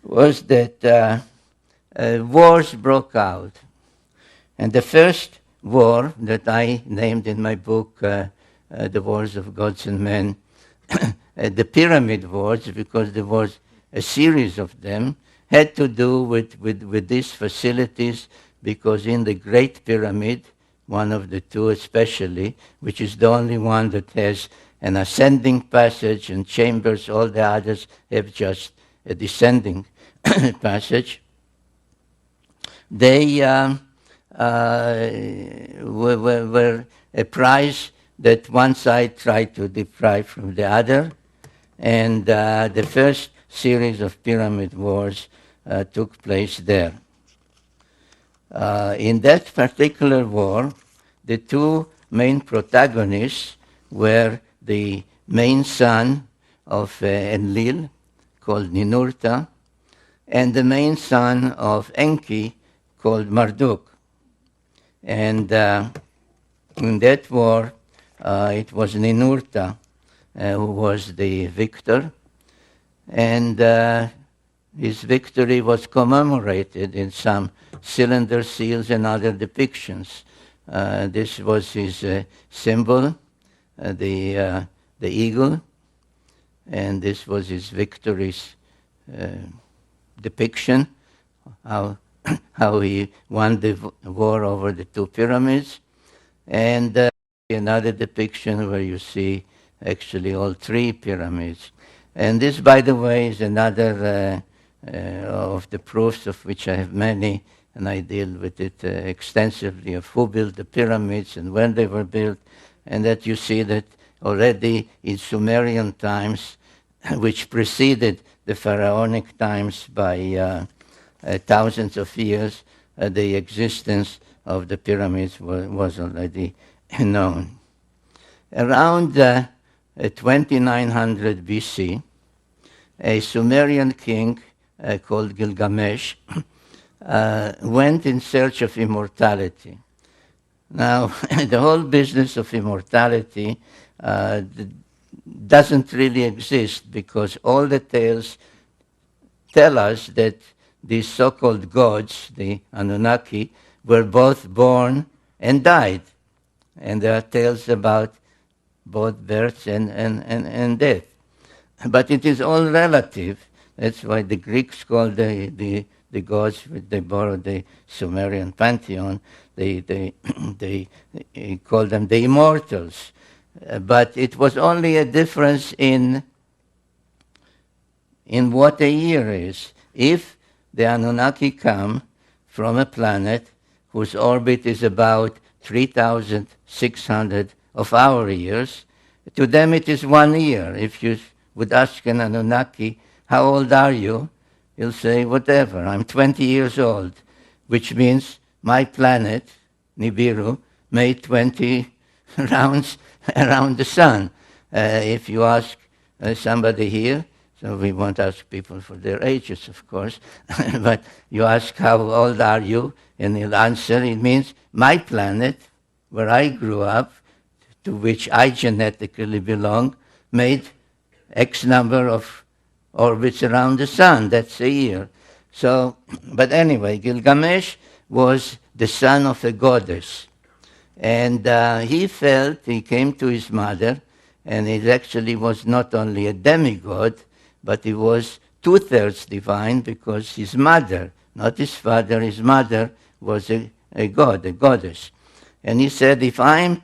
was that wars broke out. And the first war that I named in my book, The Wars of Gods and Men, the Pyramid Wars, because there was a series of them, had to do with these facilities, because in the Great Pyramid, one of the two especially, which is the only one that has an ascending passage and chambers, all the others have just a descending passage, they were a prize that one side tried to deprive from the other, and the first series of pyramid wars took place there. In that particular war, the two main protagonists were the main son of Enlil, called Ninurta, and the main son of Enki, called Marduk. And in that war, it was Ninurta who was the victor, and his victory was commemorated in some cylinder seals and other depictions. This was his symbol, the eagle, and this was his victory's depiction, how he won the war over the two pyramids, and another depiction where you see actually all three pyramids. And this, by the way, is another of the proofs, of which I have many, and I deal with it extensively, of who built the pyramids and when they were built, and that you see that already in Sumerian times, which preceded the pharaonic times by thousands of years, the existence of the pyramids was already known. Around 2900 BC, a Sumerian king called Gilgamesh went in search of immortality. Now, the whole business of immortality doesn't really exist, because all the tales tell us that these so-called gods, the Anunnaki, were both born and died. And there are tales about both birth and death. But it is all relative. That's why the Greeks called the gods, they borrowed the Sumerian pantheon, they call them the immortals. But it was only a difference in what a year is. If the Anunnaki come from a planet whose orbit is about 3,600 of our years, to them it is 1 year. If you would ask an Anunnaki, how old are you? He'll say, whatever, I'm 20 years old, which means my planet, Nibiru, made 20 rounds around the sun. If you ask somebody here, so we won't ask people for their ages, of course, but you ask, how old are you? And he'll answer, it means my planet, where I grew up, to which I genetically belong, made X number of orbits around the sun. That's a year. So, but anyway, Gilgamesh was the son of a goddess. And he came to his mother, and he actually was not only a demigod, but he was two-thirds divine, because his mother, not his father, his mother was a god, a goddess. And he said, if I'm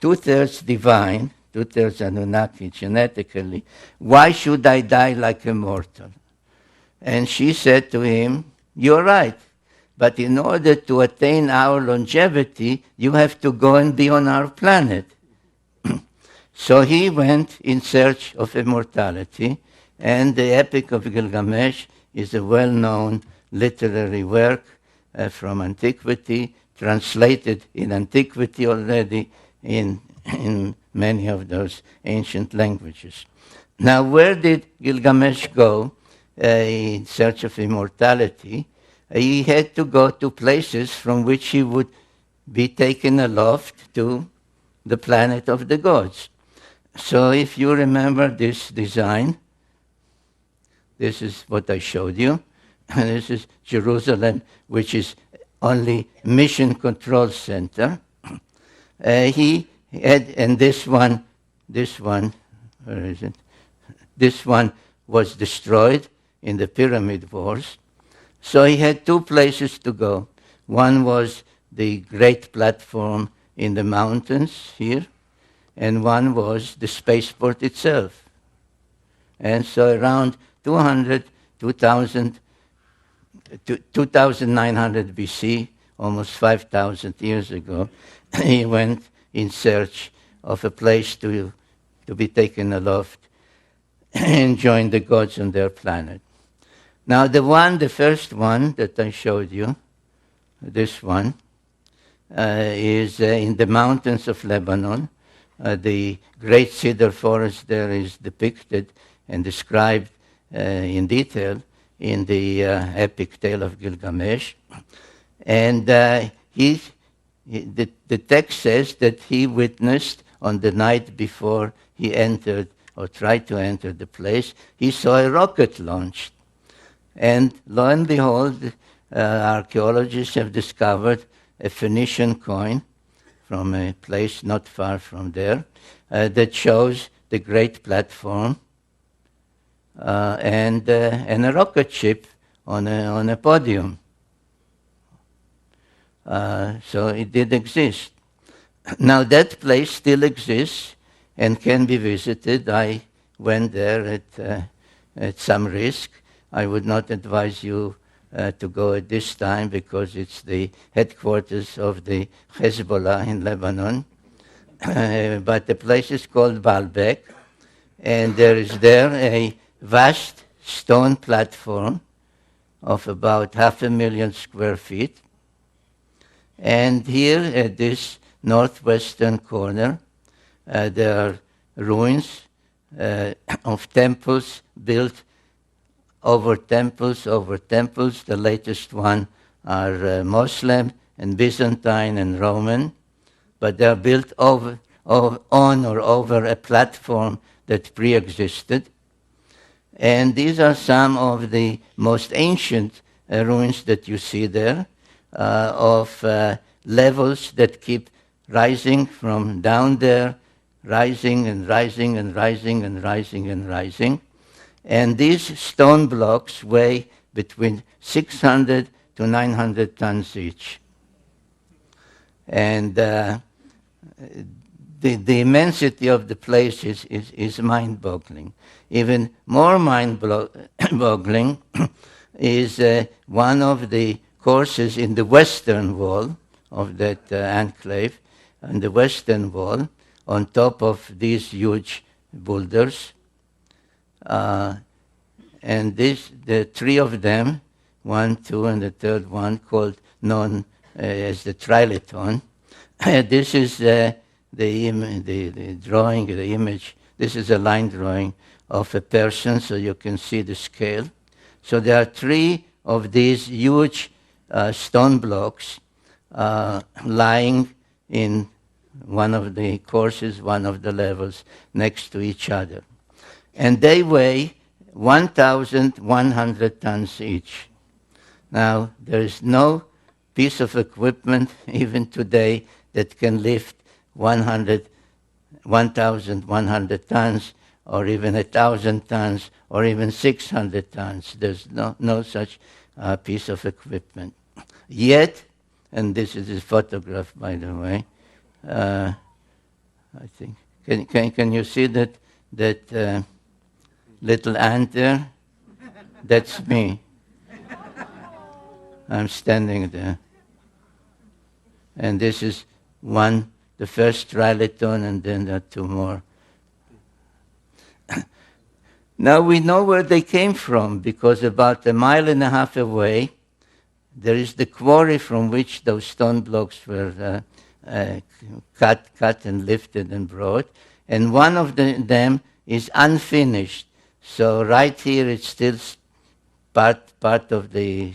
two-thirds divine, two-thirds Anunnaki genetically, why should I die like a mortal? And she said to him, you're right, but in order to attain our longevity, you have to go and be on our planet. So he went in search of immortality, and the Epic of Gilgamesh is a well-known literary work from antiquity, translated in antiquity already in many of those ancient languages. Now, where did Gilgamesh go in search of immortality? He had to go to places from which he would be taken aloft to the planet of the gods. So if you remember this design, this is what I showed you. This is Jerusalem, which is only mission control center. He had, and this one, where is it? This one was destroyed in the Pyramid Wars. So he had two places to go. One was the great platform in the mountains here, and one was the spaceport itself. And so around 2900 BC, almost 5,000 years ago, he went in search of a place to be taken aloft and join the gods on their planet. Now the first one that I showed you, this one, is in the mountains of Lebanon. The great cedar forest there is depicted and described in detail in the epic tale of Gilgamesh. And the text says that he witnessed on the night before he entered or tried to enter the place, he saw a rocket launched. And lo and behold, archaeologists have discovered a Phoenician coin from a place not far from there that shows the great platform and a rocket ship on a podium. So it did exist. Now that place still exists and can be visited. I went there at some risk. I would not advise you to go at this time because it's the headquarters of the Hezbollah in Lebanon. But the place is called Baalbek, and there is there a vast stone platform of about 500,000 square feet. And here at this northwestern corner, there are ruins of temples built over temples. The latest one are Muslim and Byzantine and Roman, but they are built on or over a platform that pre-existed. And these are some of the most ancient ruins that you see there, of levels that keep rising from down there, rising and rising and rising and rising and rising. And these stone blocks weigh between 600 to 900 tons each. And the immensity of the place is mind-boggling. Even more mind-boggling is one of the courses in the western wall of that enclave, on the western wall, on top of these huge boulders. And the three of them, 1, 2, and the third one, known as the Trilithon. This is the drawing, the image. This is a line drawing of a person, so you can see the scale. So there are three of these huge stone blocks lying in one of the courses, one of the levels, next to each other. And they weigh 1,100 tons each. Now, there is no piece of equipment, even today, that can lift 1,100 tons, or even 1,000 tons, or even 600 tons. There's no such piece of equipment. Yet, and this is his photograph, by the way, I think, can you see that little ant there? That's me. I'm standing there. And this is the first trilithon, and then there are two more. Now we know where they came from, because about 1.5 miles away, there is the quarry from which those stone blocks were cut and lifted and brought. And one of them is unfinished. So right here it's still part of the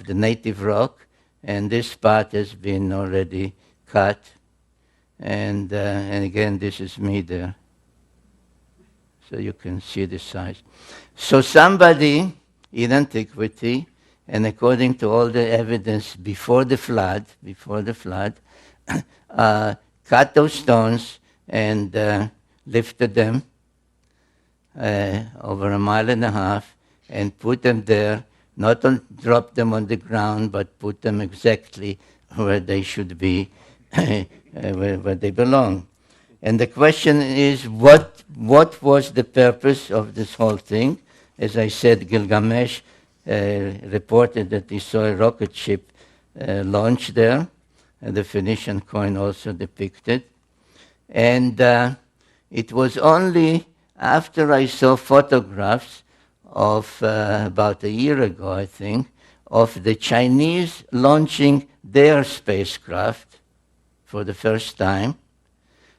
native rock, and this part has been already cut. And again, this is me there. So you can see the size. So somebody in antiquity, and according to all the evidence before the flood, cut those stones and lifted them over 1.5 miles and put them there, not drop them on the ground, but put them exactly where they should be, where they belong. And the question is, what was the purpose of this whole thing? As I said, Gilgamesh reported that he saw a rocket ship launch there, and the Phoenician coin also depicted. And it was only after I saw photographs of about a year ago, I think, of the Chinese launching their spacecraft for the first time.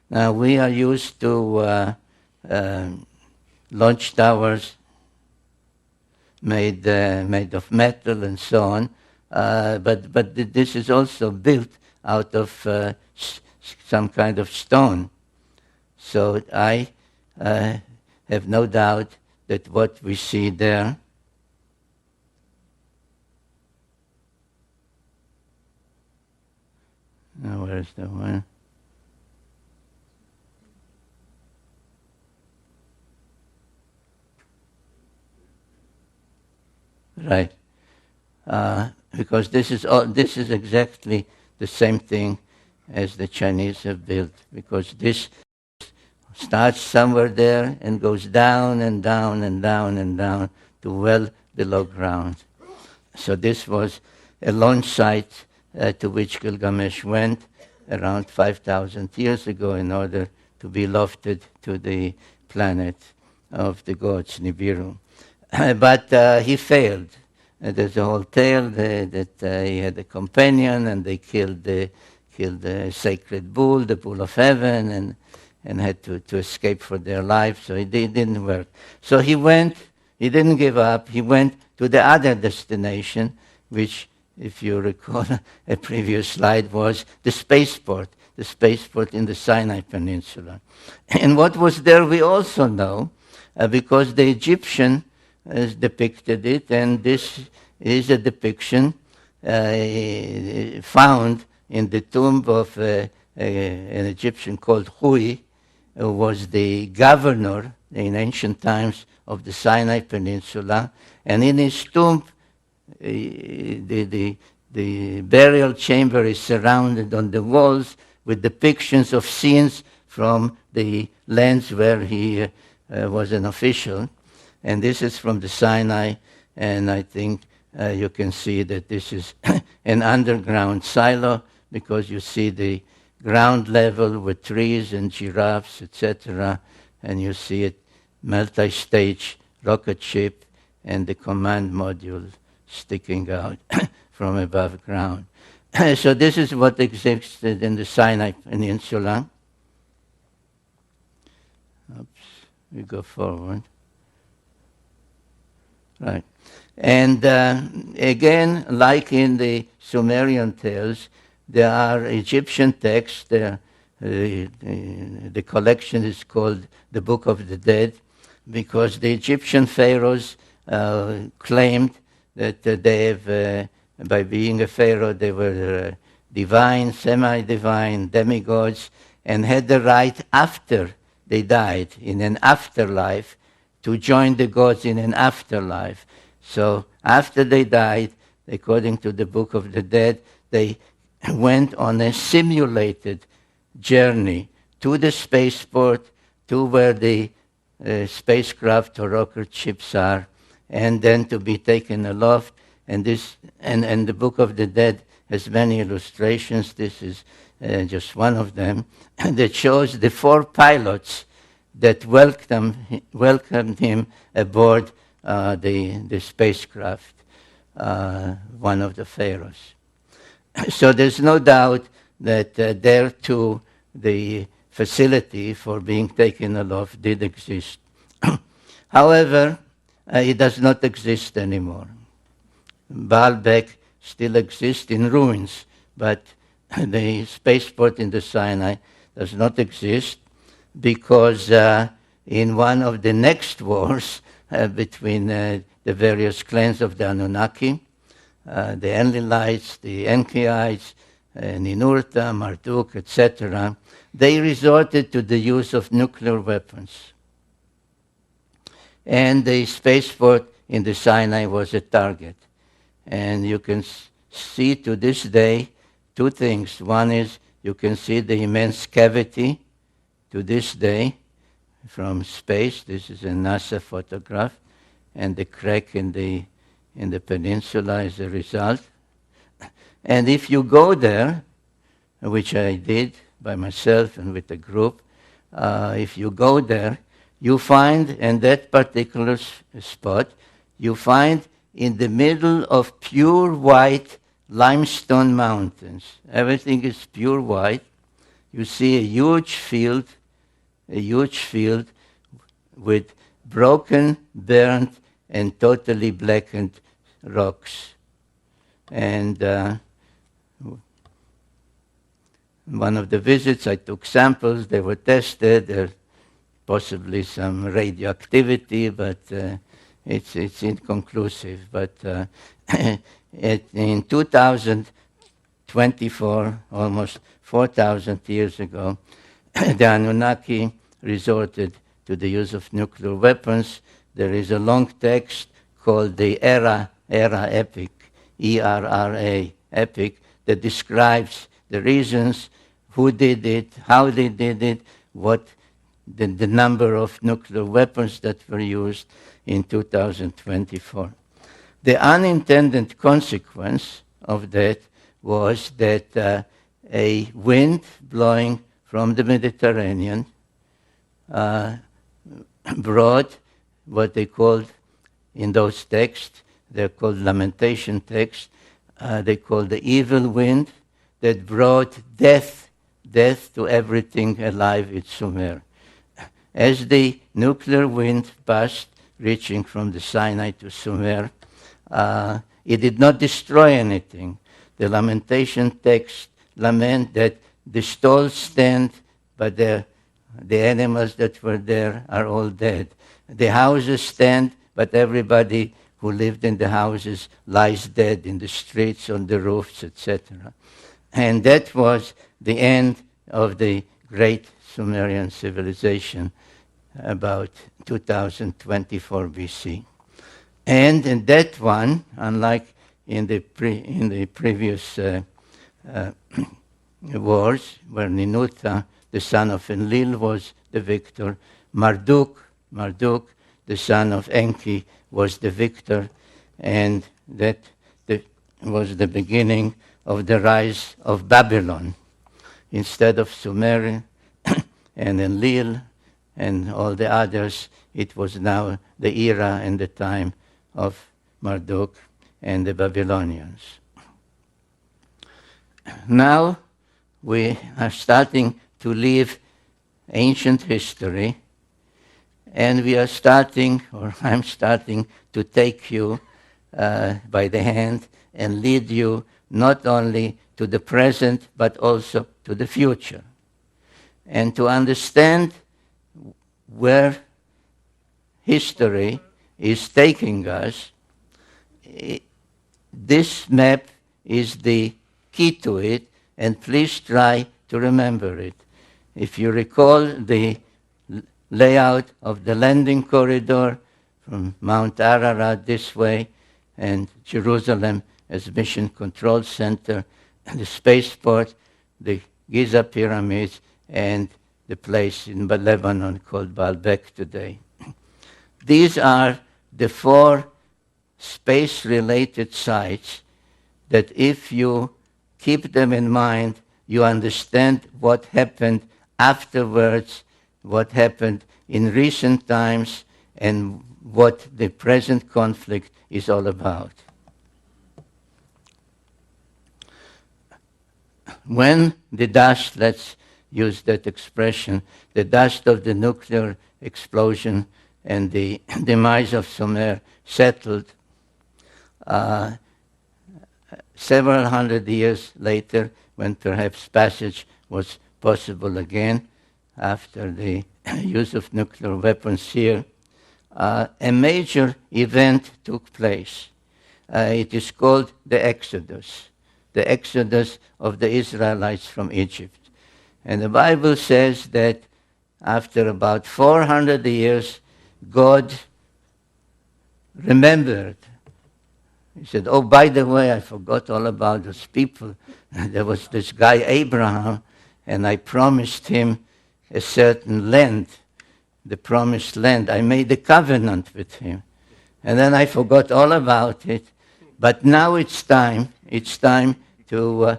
Now, we are used to launch towers made of metal and so on, but this is also built out of some kind of stone. So I have no doubt that what we see there now, where is the one? Right, because this is exactly the same thing as the Chinese have built, because this starts somewhere there and goes down and down and down and down to well below ground. So this was a launch site to which Gilgamesh went around 5,000 years ago in order to be lofted to the planet of the gods, Nibiru. But he failed. There's a whole tale that he had a companion, and they killed the sacred bull, the bull of heaven, and had to escape for their life. So it didn't work. So he didn't give up. He went to the other destination, which, if you recall a previous slide, was the spaceport in the Sinai Peninsula. And what was there we also know, because the Egyptian has depicted it, and this is a depiction found in the tomb of an Egyptian called Hui, who was the governor in ancient times of the Sinai Peninsula. And in his tomb, the burial chamber is surrounded on the walls with depictions of scenes from the lands where he was an official. And this is from the Sinai, and I think you can see that this is an underground silo, because you see the ground level with trees and giraffes, etc., and you see it multi-stage rocket ship and the command module sticking out from above ground. So this is what existed in the Sinai Peninsula. Oops, we go forward. Right. And again, like in the Sumerian tales, there are Egyptian texts. The collection is called the Book of the Dead, because the Egyptian pharaohs claimed that they have, by being a pharaoh, they were divine, semi-divine, demigods, and had the right after they died, in an afterlife, to join the gods in an afterlife. So after they died, according to the Book of the Dead, they went on a simulated journey to the spaceport, to where the spacecraft or rocket ships are, and then to be taken aloft. And the Book of the Dead has many illustrations. This is just one of them that shows the 4 pilots that welcomed him aboard the spacecraft, one of the pharaohs. So there's no doubt that there too the facility for being taken aloft did exist. However, it does not exist anymore. Baalbek still exists in ruins, but the spaceport in the Sinai does not exist because in one of the next wars between the various clans of the Anunnaki, the Enlilites, the Enkyites, Ninurta, Marduk, etc., they resorted to the use of nuclear weapons. And the spaceport in the Sinai was a target. And you can see to this day 2 things. One is you can see the immense cavity to this day from space. This is a NASA photograph. And the crack in the peninsula is a result. And if you go there, which I did by myself and with a group, if you go there, you find in that particular spot, you find in the middle of pure white limestone mountains. Everything is pure white. You see a huge field with broken, burnt, and totally blackened rocks. And one of the visits, I took samples. They were tested. There's possibly some radioactivity, but it's inconclusive. But in 2024, almost 4,000 years ago, the Anunnaki resorted to the use of nuclear weapons. There is a long text called the Era Epic, ERRA Epic, that describes the reasons, who did it, how they did it, what the number of nuclear weapons that were used in 2024. The unintended consequence of that was that a wind blowing from the Mediterranean brought what they called in those texts, they're called lamentation texts, they called the evil wind that brought death to everything alive in Sumer. As the nuclear wind passed, reaching from the Sinai to Sumer, it did not destroy anything. The lamentation text lament that the stalls stand, but the animals that were there are all dead. The houses stand, but everybody who lived in the houses lies dead in the streets, on the roofs, etc. And that was the end of the great Sumerian civilization about 2024 BC. And in that one, unlike in the previous wars, where Ninurta, the son of Enlil, was the victor, Marduk, the son of Enki, was the victor, and that was the beginning of the rise of Babylon. Instead of Sumer and Enlil and all the others, it was now the era and the time of Marduk and the Babylonians. Now we are starting to leave ancient history, and we are starting, or I'm starting, to take you by the hand and lead you not only to the present, but also to the future. And to understand where history is taking us, this map is the key to it, and please try to remember it. If you recall the layout of the landing corridor from Mount Ararat this way, and Jerusalem as Mission Control Center, the spaceport, the Giza pyramids, and the place in Lebanon called Baalbek today. These are the 4 space-related sites that if you keep them in mind, you understand what happened afterwards, what happened in recent times, and what the present conflict is all about. When the dust, let's use that expression, the dust of the nuclear explosion and the demise of Sumer settled, several hundred years later, when perhaps passage was possible again after the use of nuclear weapons here, a major event took place. It is called the Exodus of the Israelites from Egypt. And the Bible says that after about 400 years, God remembered. He said, oh, by the way, I forgot all about those people. There was this guy, Abraham, and I promised him a certain land, the promised land. I made a covenant with him. And then I forgot all about it. But now it's time to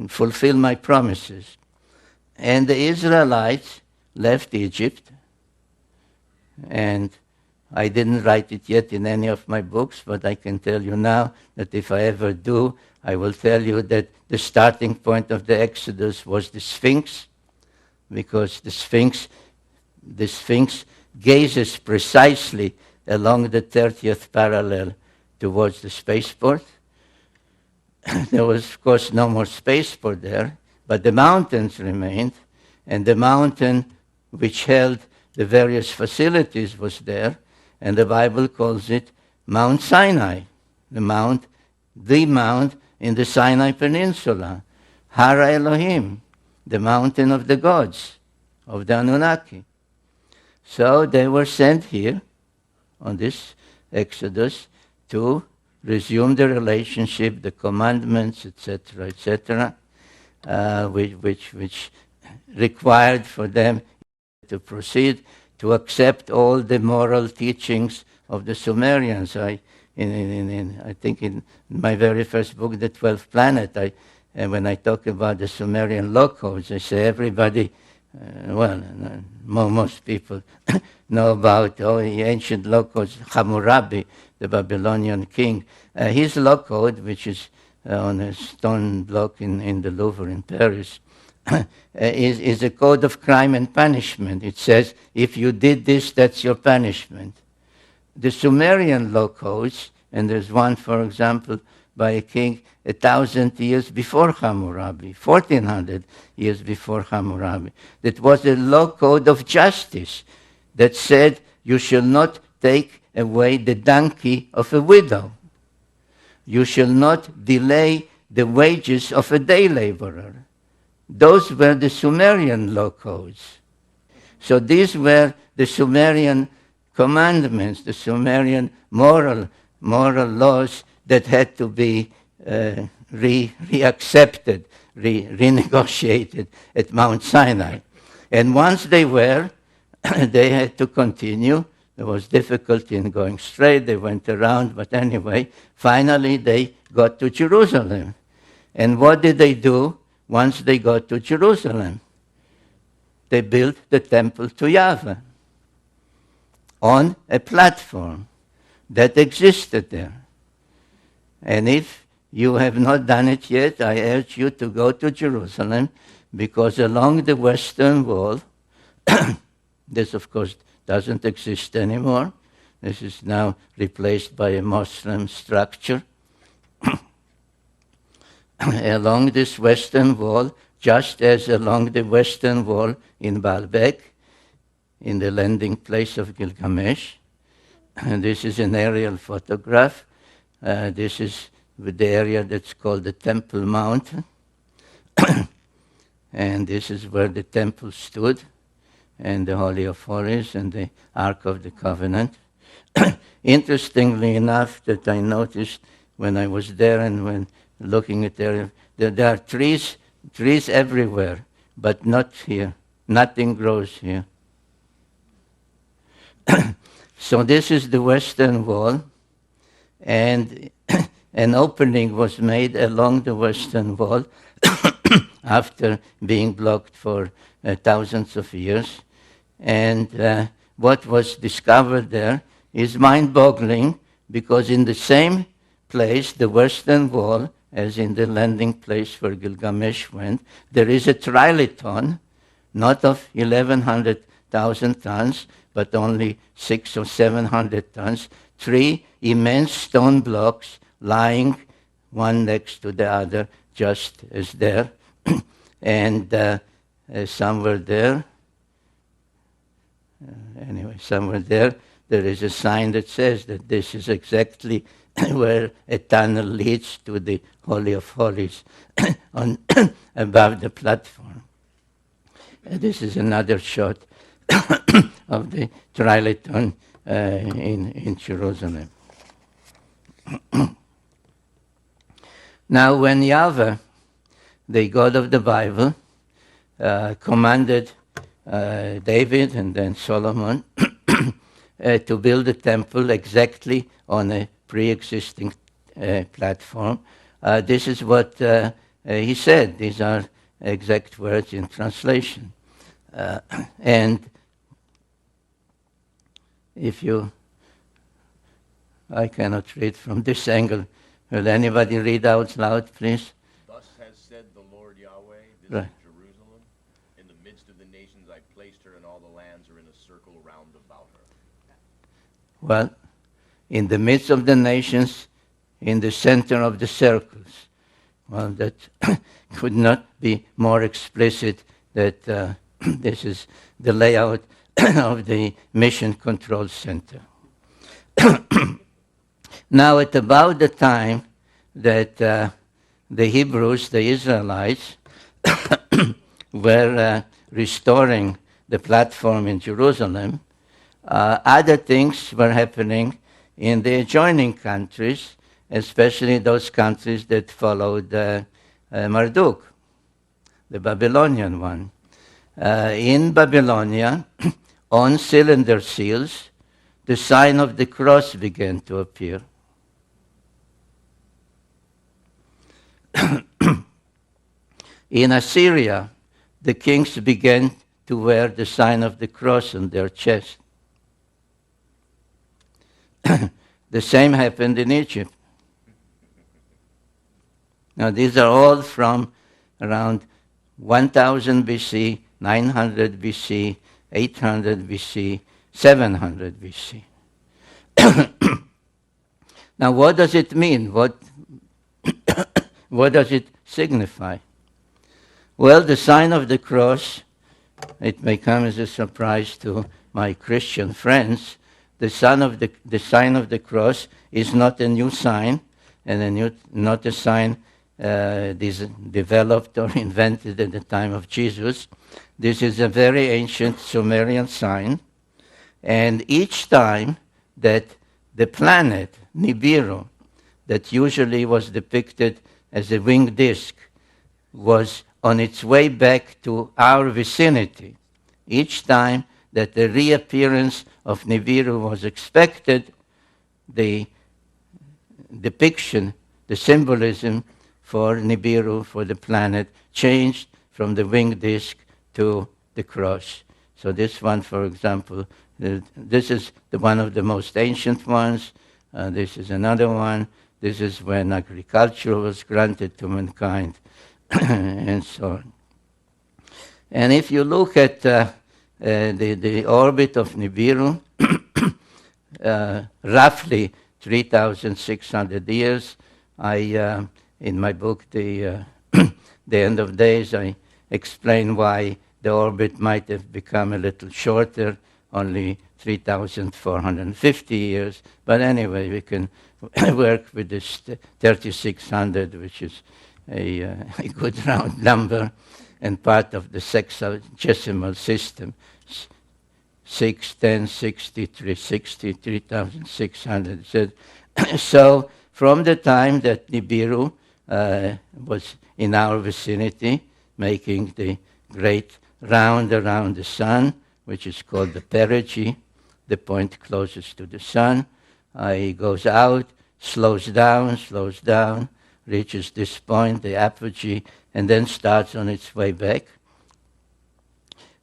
fulfill my promises. And the Israelites left Egypt, and I didn't write it yet in any of my books, but I can tell you now that if I ever do, I will tell you that the starting point of the Exodus was the Sphinx, because the Sphinx gazes precisely along the 30th parallel towards the spaceport. There was, of course, no more spaceport there, but the mountains remained, and the mountain which held the various facilities was there, and the Bible calls it Mount Sinai, the mount in the Sinai Peninsula, Hara Elohim, the mountain of the gods, of the Anunnaki. So they were sent here on this Exodus to resume the relationship, the commandments, etc., which required for them to proceed to accept all the moral teachings of the Sumerians. I think in my very first book, The 12th Planet, when I talk about the Sumerian law codes, I say everybody, most people know about all the ancient law codes. Hammurabi, the Babylonian king, his law code, which is on a stone block in the Louvre in Paris, is a code of crime and punishment. It says, if you did this, that's your punishment. The Sumerian law codes, and there's one, for example, by a king 1,000 years before Hammurabi, 1,400 years before Hammurabi, that was a law code of justice that said you shall not take away the donkey of a widow. You shall not delay the wages of a day laborer. Those were the Sumerian law codes. So these were the Sumerian commandments, the Sumerian moral laws that had to be reaccepted, renegotiated at Mount Sinai. And once they were, they had to continue. There was difficulty in going straight. They went around, but anyway, finally they got to Jerusalem. And what did they do once they got to Jerusalem? They built the temple to Yahweh on a platform that existed there. And if you have not done it yet, I urge you to go to Jerusalem, because along the Western Wall, this of course doesn't exist anymore. This is now replaced by a Muslim structure. Along this Western Wall, just as along the Western Wall in Baalbek, in the landing place of Gilgamesh, and this is an aerial photograph. This is the area that's called the Temple Mount. and this is where the temple stood, and the Holy of Holies, and the Ark of the Covenant. Interestingly enough, that I noticed when I was there and when looking at there are trees everywhere, but not here. Nothing grows here. So this is the western wall, and an opening was made along the western wall after being blocked for thousands of years. And what was discovered there is mind-boggling, because in the same place, the western wall, as in the landing place where Gilgamesh went, there is a trilithon, not of 1,100,000 tons, but only 600 or 700 tons, 3 immense stone blocks lying one next to the other, just as there. And somewhere there, there is a sign that says that this is exactly where a tunnel leads to the Holy of Holies above the platform. This is another shot of the trilithon in Jerusalem. Now, when Yahweh, the God of the Bible, commanded David and then Solomon to build a temple exactly on a pre-existing platform, this is what he said. These are exact words in translation. And I cannot read from this angle. Will anybody read out loud, please? Thus has said the Lord Yahweh, this Right. is Jerusalem. In the midst of the nations I placed her, and all the lands are in a circle round about her. Well, in the midst of the nations, in the center of the circles. Well, that could not be more explicit that this is the layout of the Mission Control Center. Now, at about the time that the Hebrews, the Israelites, were restoring the platform in Jerusalem, other things were happening in the adjoining countries, especially those countries that followed Marduk, the Babylonian one. In Babylonia, on cylinder seals, the sign of the cross began to appear. In Assyria, the kings began to wear the sign of the cross on their chest. The same happened in Egypt. Now, these are all from around 1000 BC, 900 BC, 800 BC, 700 BC. Now, what does it mean? What does it signify? Well, the sign of the cross, it may come as a surprise to my Christian friends. The sign of the cross is not a new sign, and not a sign developed or invented at the time of Jesus. This is a very ancient Sumerian sign, and each time that the planet Nibiru, that usually was depicted as a winged disk, was on its way back to our vicinity, each time that the reappearance of Nibiru was expected, the depiction, the symbolism for Nibiru, for the planet, changed from the winged disk to the cross. So this one, for example, this is one of the most ancient ones. This is another one. This is when agriculture was granted to mankind, and so on. And if you look at the orbit of Nibiru, roughly 3,600 years, in my book, The End of Days, I explain why the orbit might have become a little shorter, only 3,450 years. But anyway, we can work with this 3,600, which is a good round number. and part of the sexagesimal system, 6, 10, 63, 63,600. So from the time that Nibiru was in our vicinity, making the great round around the sun, which is called the perigee, the point closest to the sun, he goes out, slows down, reaches this point, the apogee, and then starts on its way back.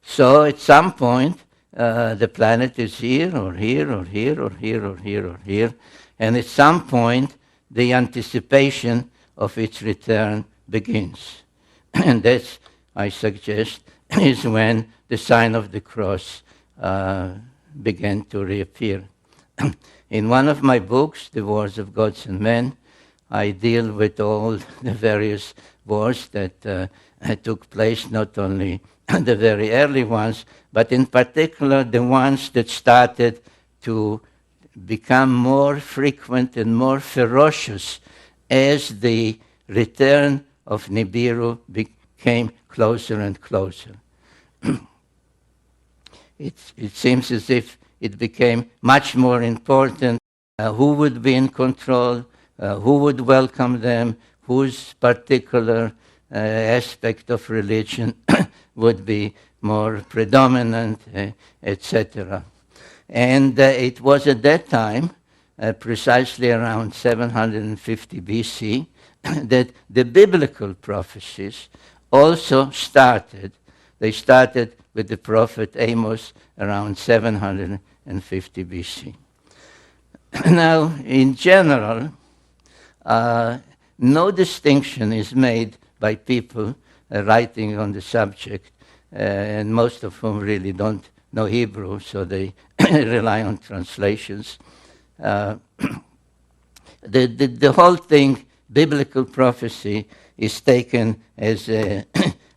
So at some point, the planet is here, or here, or here, or here, or here, or here, and at some point, the anticipation of its return begins. And that's, I suggest, is when the sign of the cross began to reappear. In one of my books, The Wars of Gods and Men, I deal with all the various wars that took place, not only the very early ones, but in particular the ones that started to become more frequent and more ferocious as the return of Nibiru became closer and closer. It seems as if it became much more important who would be in control, who would welcome them, whose particular aspect of religion would be more predominant, etc. And it was at that time, precisely around 750 BC, that the biblical prophecies also started. They started with the prophet Amos around 750 BC. Now, in general, no distinction is made by people writing on the subject, and most of whom really don't know Hebrew, so they rely on translations. The whole thing, biblical prophecy, is taken as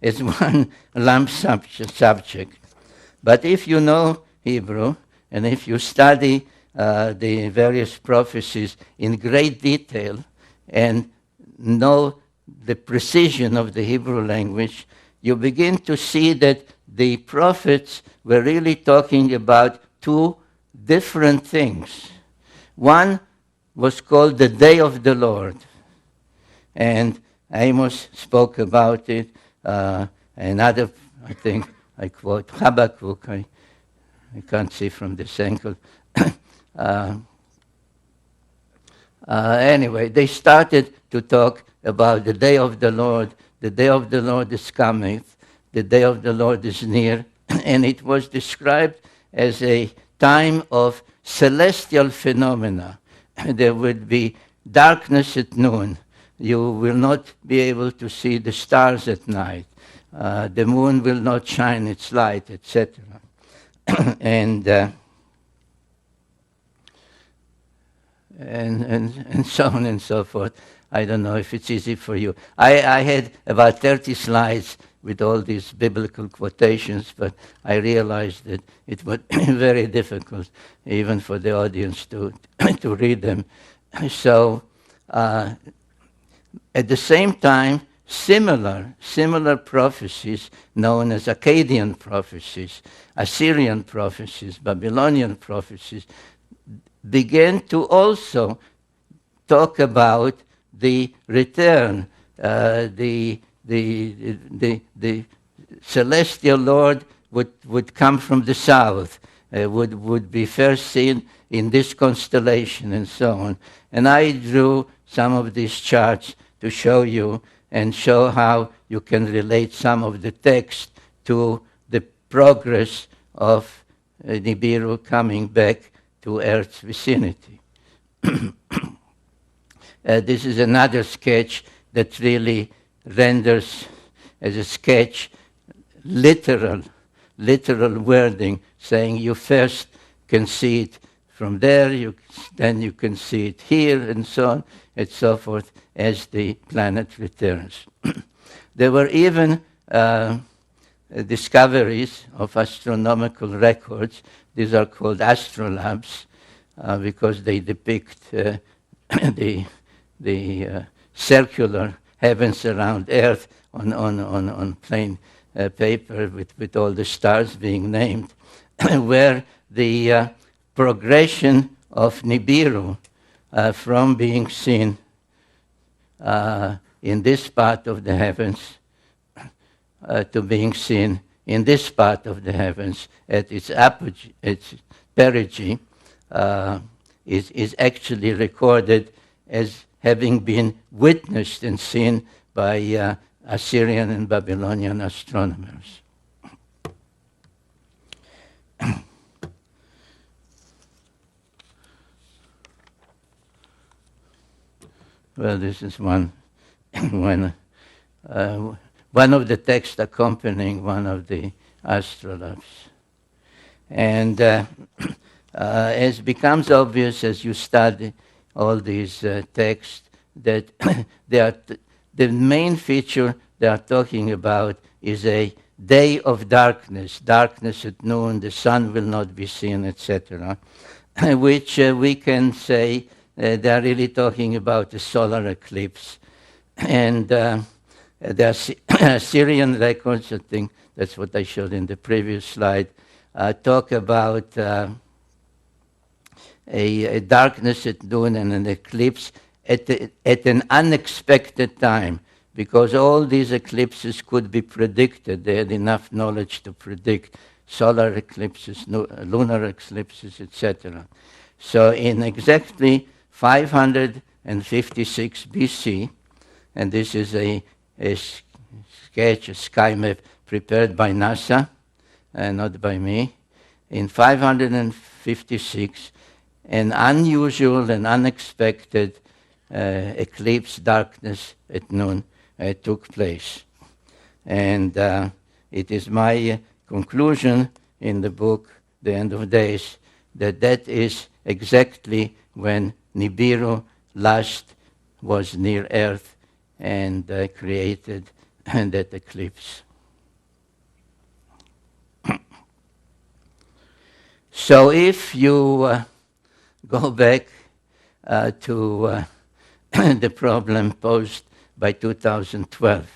as one lump subject. But if you know Hebrew, and if you study the various prophecies in great detail, and know the precision of the Hebrew language, you begin to see that the prophets were really talking about two different things. One was called the Day of the Lord, and Amos spoke about it. Another, I think, I quote Habakkuk, I can't see from this angle. Anyway, they started to talk about the day of the Lord. The day of the Lord is coming. The day of the Lord is near. And it was described as a time of celestial phenomena. There would be darkness at noon. You will not be able to see the stars at night. The moon will not shine its light, etc. and so on and so forth. I don't know if it's easy for you. I had about 30 slides with all these biblical quotations, but I realized that it was very difficult, even for the audience, to read them. So, at the same time, similar prophecies, known as Akkadian prophecies, Assyrian prophecies, Babylonian prophecies, began to also talk about the return, the celestial Lord would come from the south, would be first seen in this constellation, and so on. And I drew some of these charts to show you and show how you can relate some of the text to the progress of Nibiru coming back to Earth's vicinity. This is another sketch that really renders as a sketch literal wording, saying you first can see it from there, then you can see it here, and so on and so forth, as the planet returns. There were even discoveries of astronomical records. These are called astrolabes because they depict the circular heavens around Earth on plain paper with all the stars being named, where the progression of Nibiru from being seen in this part of the heavens to being seen in this part of the heavens at its apogee, its perigee, is actually recorded as having been witnessed and seen by Assyrian and Babylonian astronomers. Well, this is one of the texts accompanying one of the astrolabes. And as becomes obvious as you study all these texts, that the main feature they are talking about is a day of darkness, darkness at noon, the sun will not be seen, etc., which we can say they are really talking about the solar eclipse. And the Assyrian records, I think that's what I showed in the previous slide, talk about a darkness at noon and an eclipse at an unexpected time, because all these eclipses could be predicted. They had enough knowledge to predict solar eclipses, lunar eclipses, etc. So in exactly 556 BC, and this is a sketch, a sky map prepared by NASA, not by me. In 556, an unusual and unexpected eclipse, darkness at noon, took place. And it is my conclusion in the book, The End of Days, that is exactly when Nibiru last was near Earth and created that eclipse. So if you go back to the problem posed by 2012,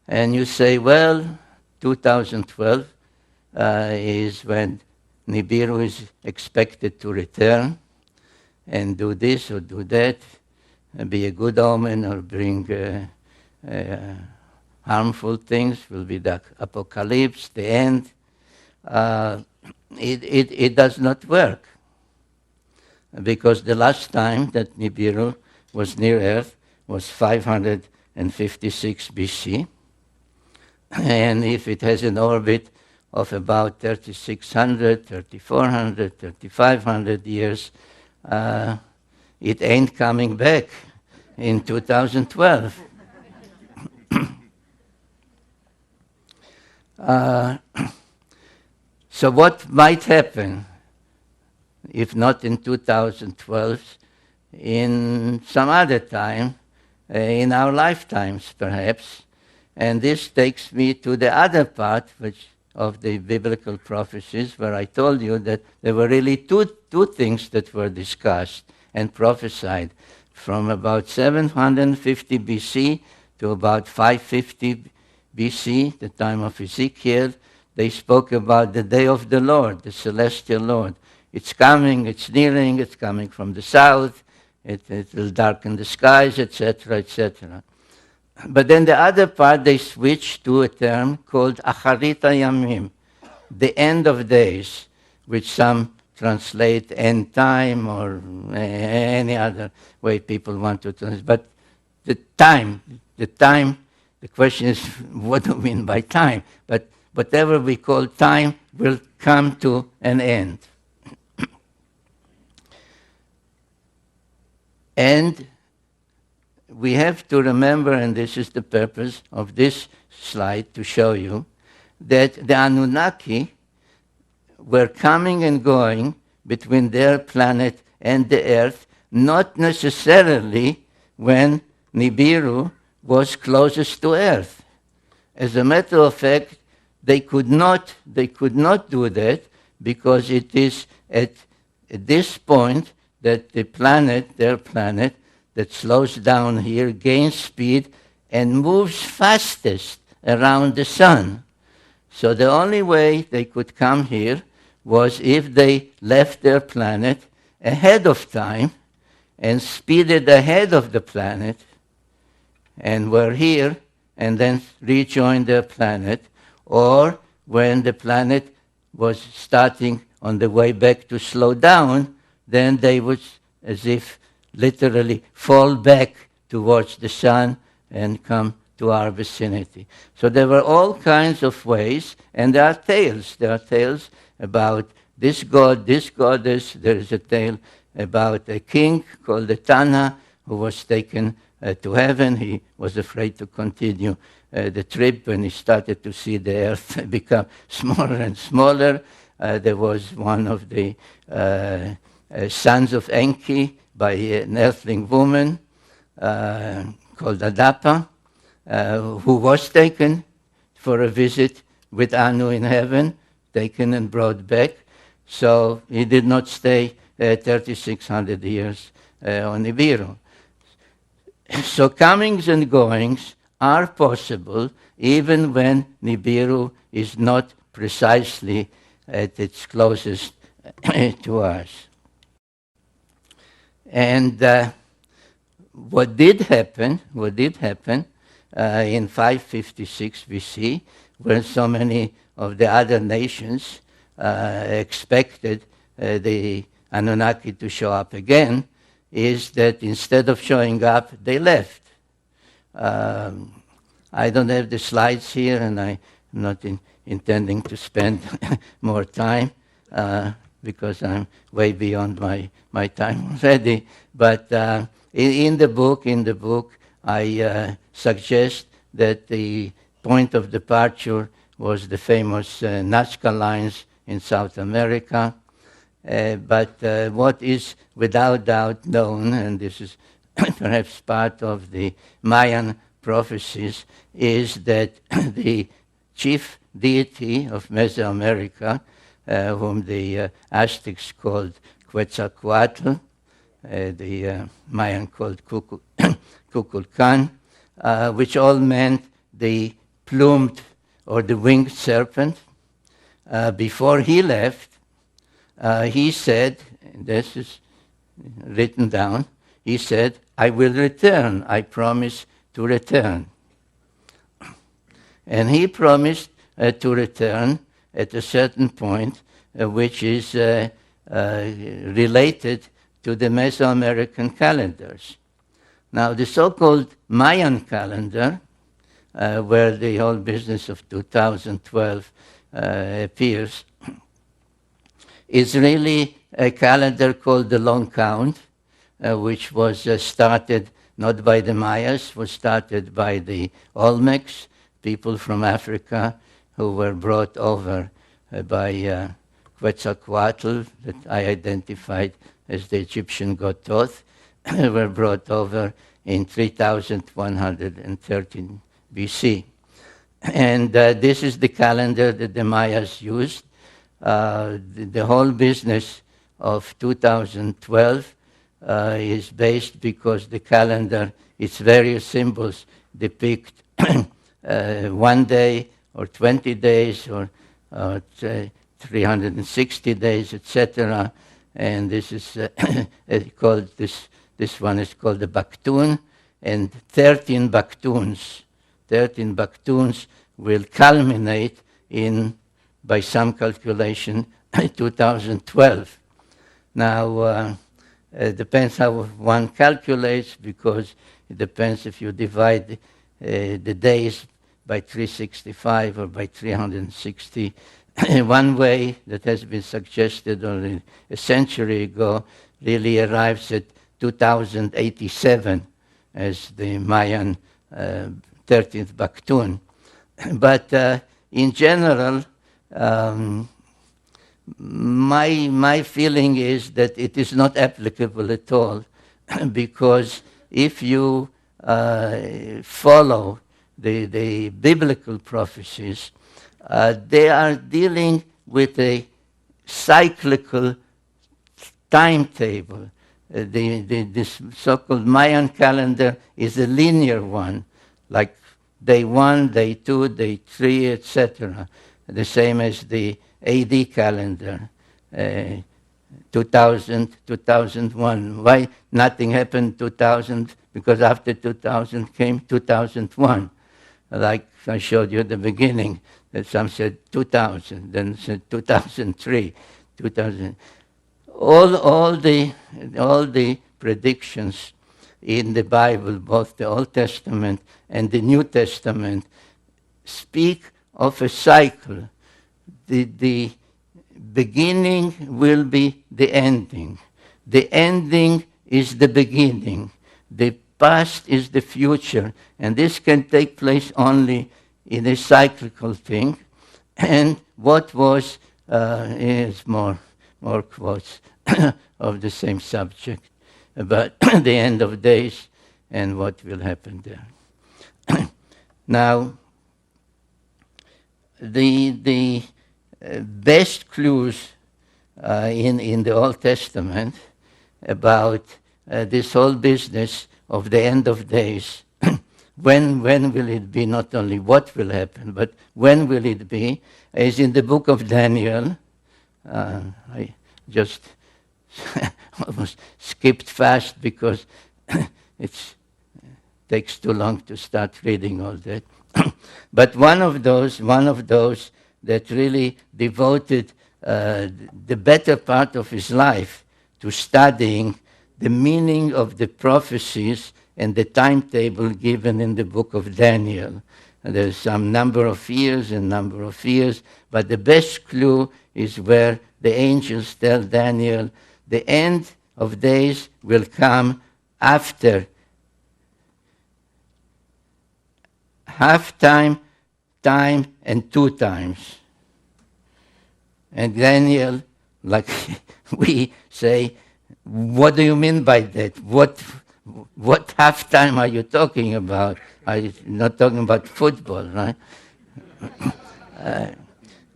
and you say, well, 2012 is when Nibiru is expected to return and do this or do that, be a good omen or bring harmful things, will be the apocalypse, the end. It does not work, because the last time that Nibiru was near Earth was 556 BC, and if it has an orbit of about 3,600, 3,400, 3,500 years, it ain't coming back in 2012. So what might happen, if not in 2012, in some other time, in our lifetimes perhaps? And this takes me to the other part of the biblical prophecies, where I told you that there were really two things that were discussed and prophesied from about 750 BC to about 550 BC, the time of Ezekiel. They spoke about the day of the Lord, the celestial Lord. It's coming, it's nearing, it's coming from the south, it will darken the skies, etc., etc. But then the other part, they switched to a term called Acharita Yamim, the end of days, which some translate end time or any other way people want to translate. But the time, the question is, what do we mean by time? But whatever we call time will come to an end. And we have to remember, and this is the purpose of this slide, to show you that the Anunnaki were coming and going between their planet and the Earth, not necessarily when Nibiru was closest to Earth. As a matter of fact, they could not do that, because it is at this point that their planet, that slows down here, gains speed, and moves fastest around the sun. So the only way they could come here was if they left their planet ahead of time and speeded ahead of the planet and were here and then rejoined their planet, or when the planet was starting on the way back to slow down, then they would, as if literally, fall back towards the sun and come to our vicinity. So there were all kinds of ways, and there are tales. There are tales about this god, this goddess. There is a tale about a king called the Tana who was taken to heaven. He was afraid to continue the trip when he started to see the earth become smaller and smaller. There was one of the sons of Enki by an earthling woman called Adapa, who was taken for a visit with Anu in heaven, taken and brought back. So he did not stay 3,600 years on Nibiru. So comings and goings are possible even when Nibiru is not precisely at its closest to us. And what did happen in 556 BC, when so many of the other nations expected the Anunnaki to show up again, is that instead of showing up, they left. I don't have the slides here, and I'm not intending to spend more time because I'm way beyond my time already. But in the book, I suggest that the point of departure was the famous Nazca Lines in South America. But what is without doubt known, and this is perhaps part of the Mayan prophecies, is that the chief deity of Mesoamerica, whom the Aztecs called Quetzalcoatl, the Mayan called Kukulkan, which all meant the plumed or the winged serpent. Before he left, he said, and this is written down, he said, "I will return, I promise to return." And he promised to return at a certain point, which is related to the Mesoamerican calendars. Now, the so-called Mayan calendar, where the whole business of 2012 appears, is really a calendar called the Long Count, which was started not by the Mayas, was started by the Olmecs, people from Africa who were brought over by Quetzalcoatl, that I identified as the Egyptian god Thoth, were brought over in 3113 BC. And this is the calendar that the Mayas used. The whole business of 2012 is based because the calendar, its various symbols depict 1 day or 20 days or 360 days, etc. And this is called this one is called the Bakhtun, and 13 Bakhtuns. 13 Bakhtuns will culminate in, by some calculation, 2012. Now, it depends how one calculates, because it depends if you divide the days by 365 or by 360. One way that has been suggested only a century ago really arrives at 2087 as the Mayan 13th Bakhtun. But in general, my feeling is that it is not applicable at all, because if you follow the biblical prophecies, they are dealing with a cyclical timetable. this so-called Mayan calendar is a linear one, like day 1, day 2, day 3, etc. The same as the AD calendar, 2000, 2001. Why nothing happened 2000? Because after 2000 came 2001. Like I showed you at the beginning, that some said 2000, then said 2003, 2000. All the predictions in the Bible, both the Old Testament and the New Testament, speak of a cycle. The beginning will be the ending. The ending is the beginning. The past is the future. And this can take place only in a cyclical thing. And what was is more quotes of the same subject about the end of days and what will happen there. Now, the best clues in the Old Testament about this whole business of the end of days, when will it be, not only what will happen, but when will it be, is in the book of Daniel. I just almost skipped fast because it takes too long to start reading all that. But one of those that really devoted the better part of his life to studying the meaning of the prophecies and the timetable given in the book of Daniel. And there's some number of years, but the best clue is where the angels tell Daniel, the end of days will come after half time, and 2 times. And Daniel, like we say, what do you mean by that? What half time are you talking about? I'm not talking about football, right?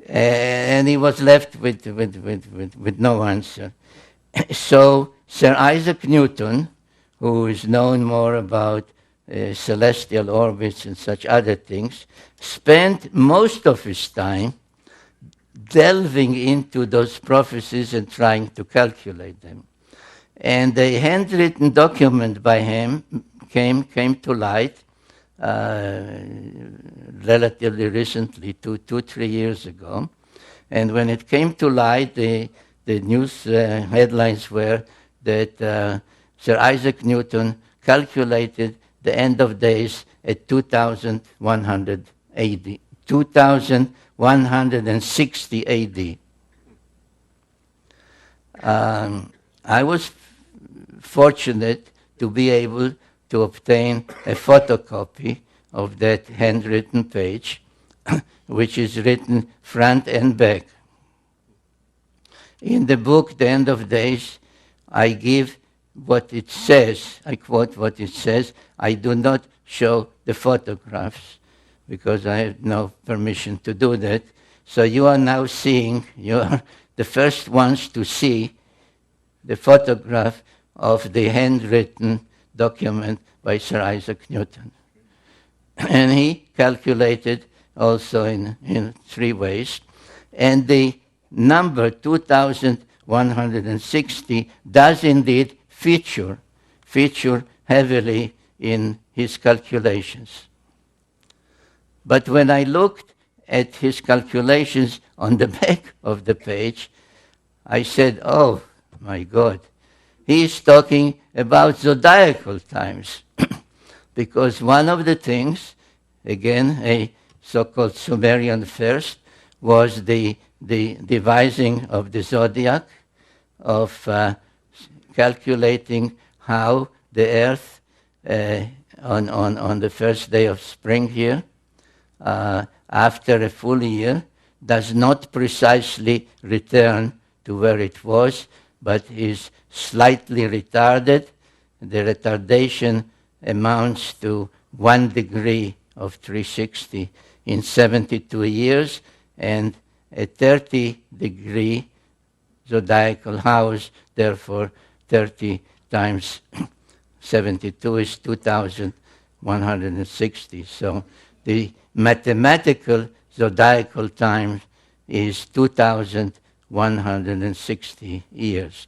And he was left with no answer. So Sir Isaac Newton, who is known more about celestial orbits and such other things, spent most of his time delving into those prophecies and trying to calculate them. And a handwritten document by him came to light relatively recently, 2-3 years ago. And when it came to light, the news headlines were that Sir Isaac Newton calculated the end of days at 2100 AD, 2160 AD. I was fortunate to be able to obtain a photocopy of that handwritten page, which is written front and back. In the book, The End of Days, I give what it says. I quote what it says. I do not show the photographs because I have no permission to do that. So you are now seeing, you are the first ones to see the photograph of the handwritten document by Sir Isaac Newton. And he calculated also in 3 ways. And the number 2160 does indeed feature heavily in his calculations. But when I looked at his calculations on the back of the page, I said, oh my God, he is talking about zodiacal times. Because one of the things, again, a so-called Sumerian first, was the devising of the zodiac, of calculating how the earth on the first day of spring here, after a full year, does not precisely return to where it was, but is slightly retarded. The retardation amounts to 1 degree of 360 in 72 years, and a 30-degree zodiacal house, therefore 30 times 72 is 2,160. So the mathematical zodiacal time is 2,160 years.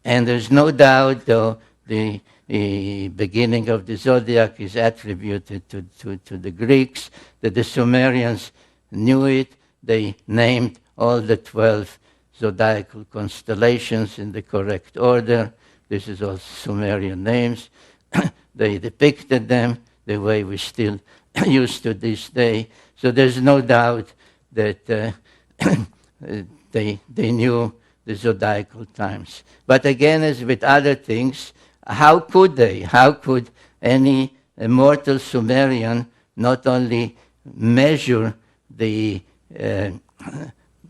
And there's no doubt, though, the beginning of the zodiac is attributed to the Greeks, that the Sumerians knew it. They named all the 12 zodiacal constellations in the correct order. This is all Sumerian names. They depicted them the way we still use to this day. So there's no doubt that they knew the zodiacal times. But again, as with other things, how could they? How could any immortal Sumerian not only measure the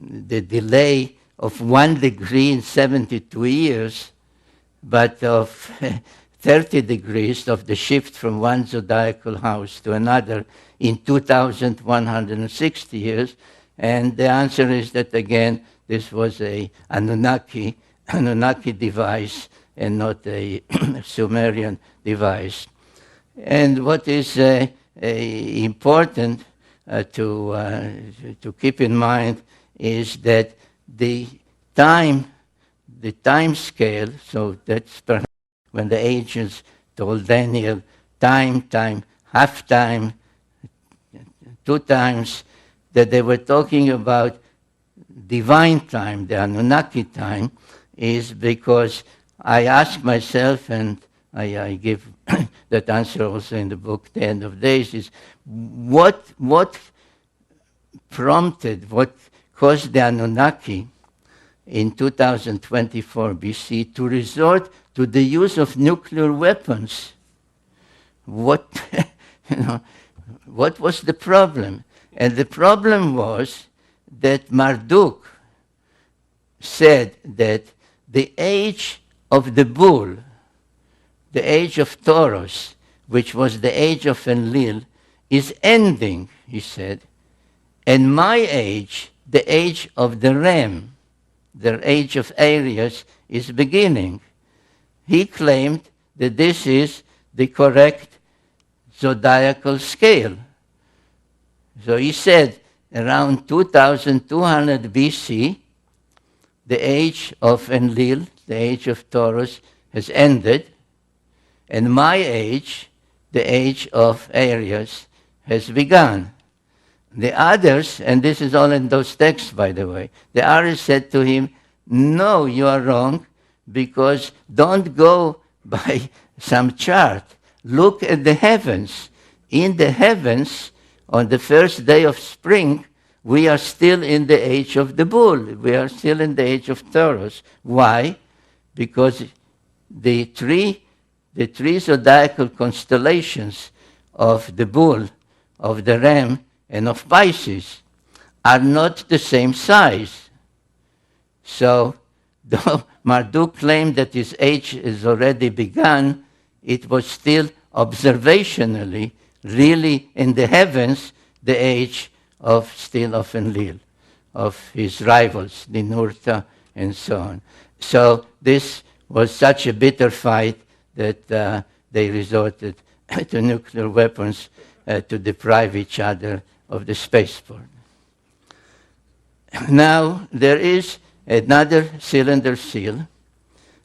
delay of 1 degree in 72 years, but of 30 degrees of the shift from one zodiacal house to another in 2,160 years? And the answer is that, again, this was a Anunnaki device and not a Sumerian device. And what is important to keep in mind is that the time scale, so that's perhaps when the ancients told Daniel time, half time, 2 times, that they were talking about divine time, the Anunnaki time, is because I ask myself, and I give that answer also in the book, The End of Days, is what prompted, what caused the Anunnaki in 2024 BC to resort to the use of nuclear weapons? What was the problem? And the problem was that Marduk said that the age of the bull, the age of Taurus, which was the age of Enlil, is ending, he said, and my age, the age of the ram, the age of Aries, is beginning. He claimed that this is the correct zodiacal scale. So he said around 2200 BC, the age of Enlil, the age of Taurus, has ended, and my age, the age of Aries, has begun. The others, and this is all in those texts, by the way, the others said to him, no, you are wrong, because don't go by some chart. Look at the heavens. In the heavens, on the first day of spring, we are still in the age of the bull. We are still in the age of Taurus. Why? Because the three zodiacal constellations of the bull, of the ram, and of Pisces are not the same size. So, though Marduk claimed that his age has already begun, it was still observationally, really in the heavens, the age of Enlil, of his rivals, Ninurta, and so on. So this was such a bitter fight that they resorted to nuclear weapons to deprive each other of the spaceport. Now, there is another cylinder seal.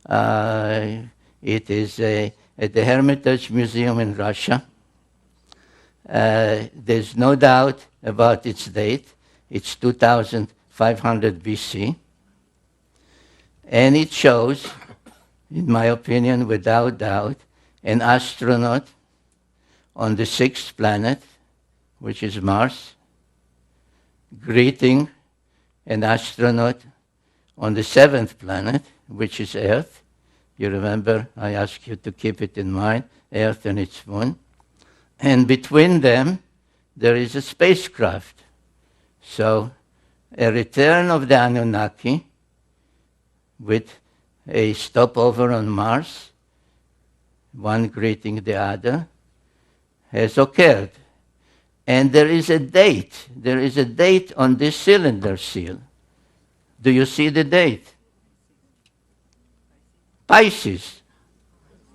It is at the Hermitage Museum in Russia. There's no doubt about its date. It's 2500 BC. And it shows, in my opinion, without doubt, an astronaut on the 6th planet, which is Mars, greeting an astronaut on the 7th planet, which is Earth. You remember, I asked you to keep it in mind, Earth and its moon. And between them, there is a spacecraft. So, a return of the Anunnaki with a stopover on Mars, one greeting the other, has occurred. And there is a date. There is a date on this cylinder seal. Do you see the date? Pisces.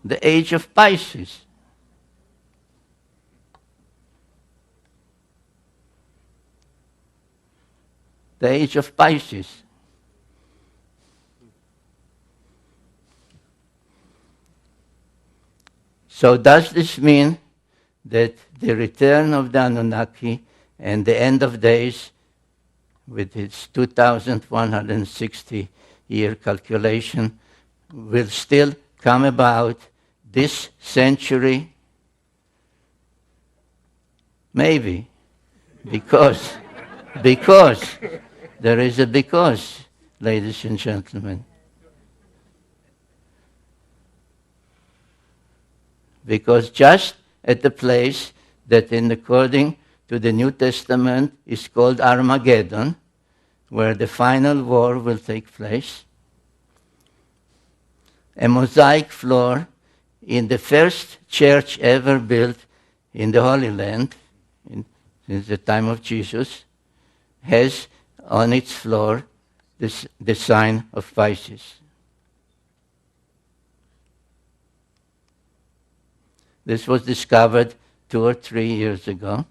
the age of Pisces. The age of Pisces. So does this mean that the return of the Anunnaki and the end of days, with its 2,160-year calculation, will still come about this century? Maybe. Because there is a because, ladies and gentlemen. Because just at the place that, according to the New Testament, is called Armageddon, where the final war will take place, a mosaic floor in the first church ever built in the Holy Land, since the time of Jesus, has on its floor the sign of Pisces. This was discovered 2 or 3 years ago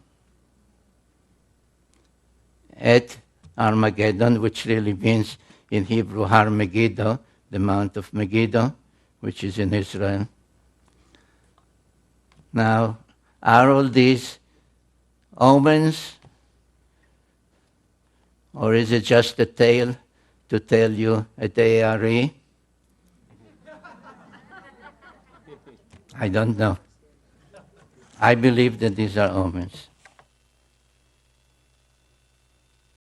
at Armageddon, which really means in Hebrew Har Megiddo, the Mount of Megiddo, which is in Israel. Now, are all these omens, or is it just a tale to tell you at ARE? I don't know. I believe that these are omens.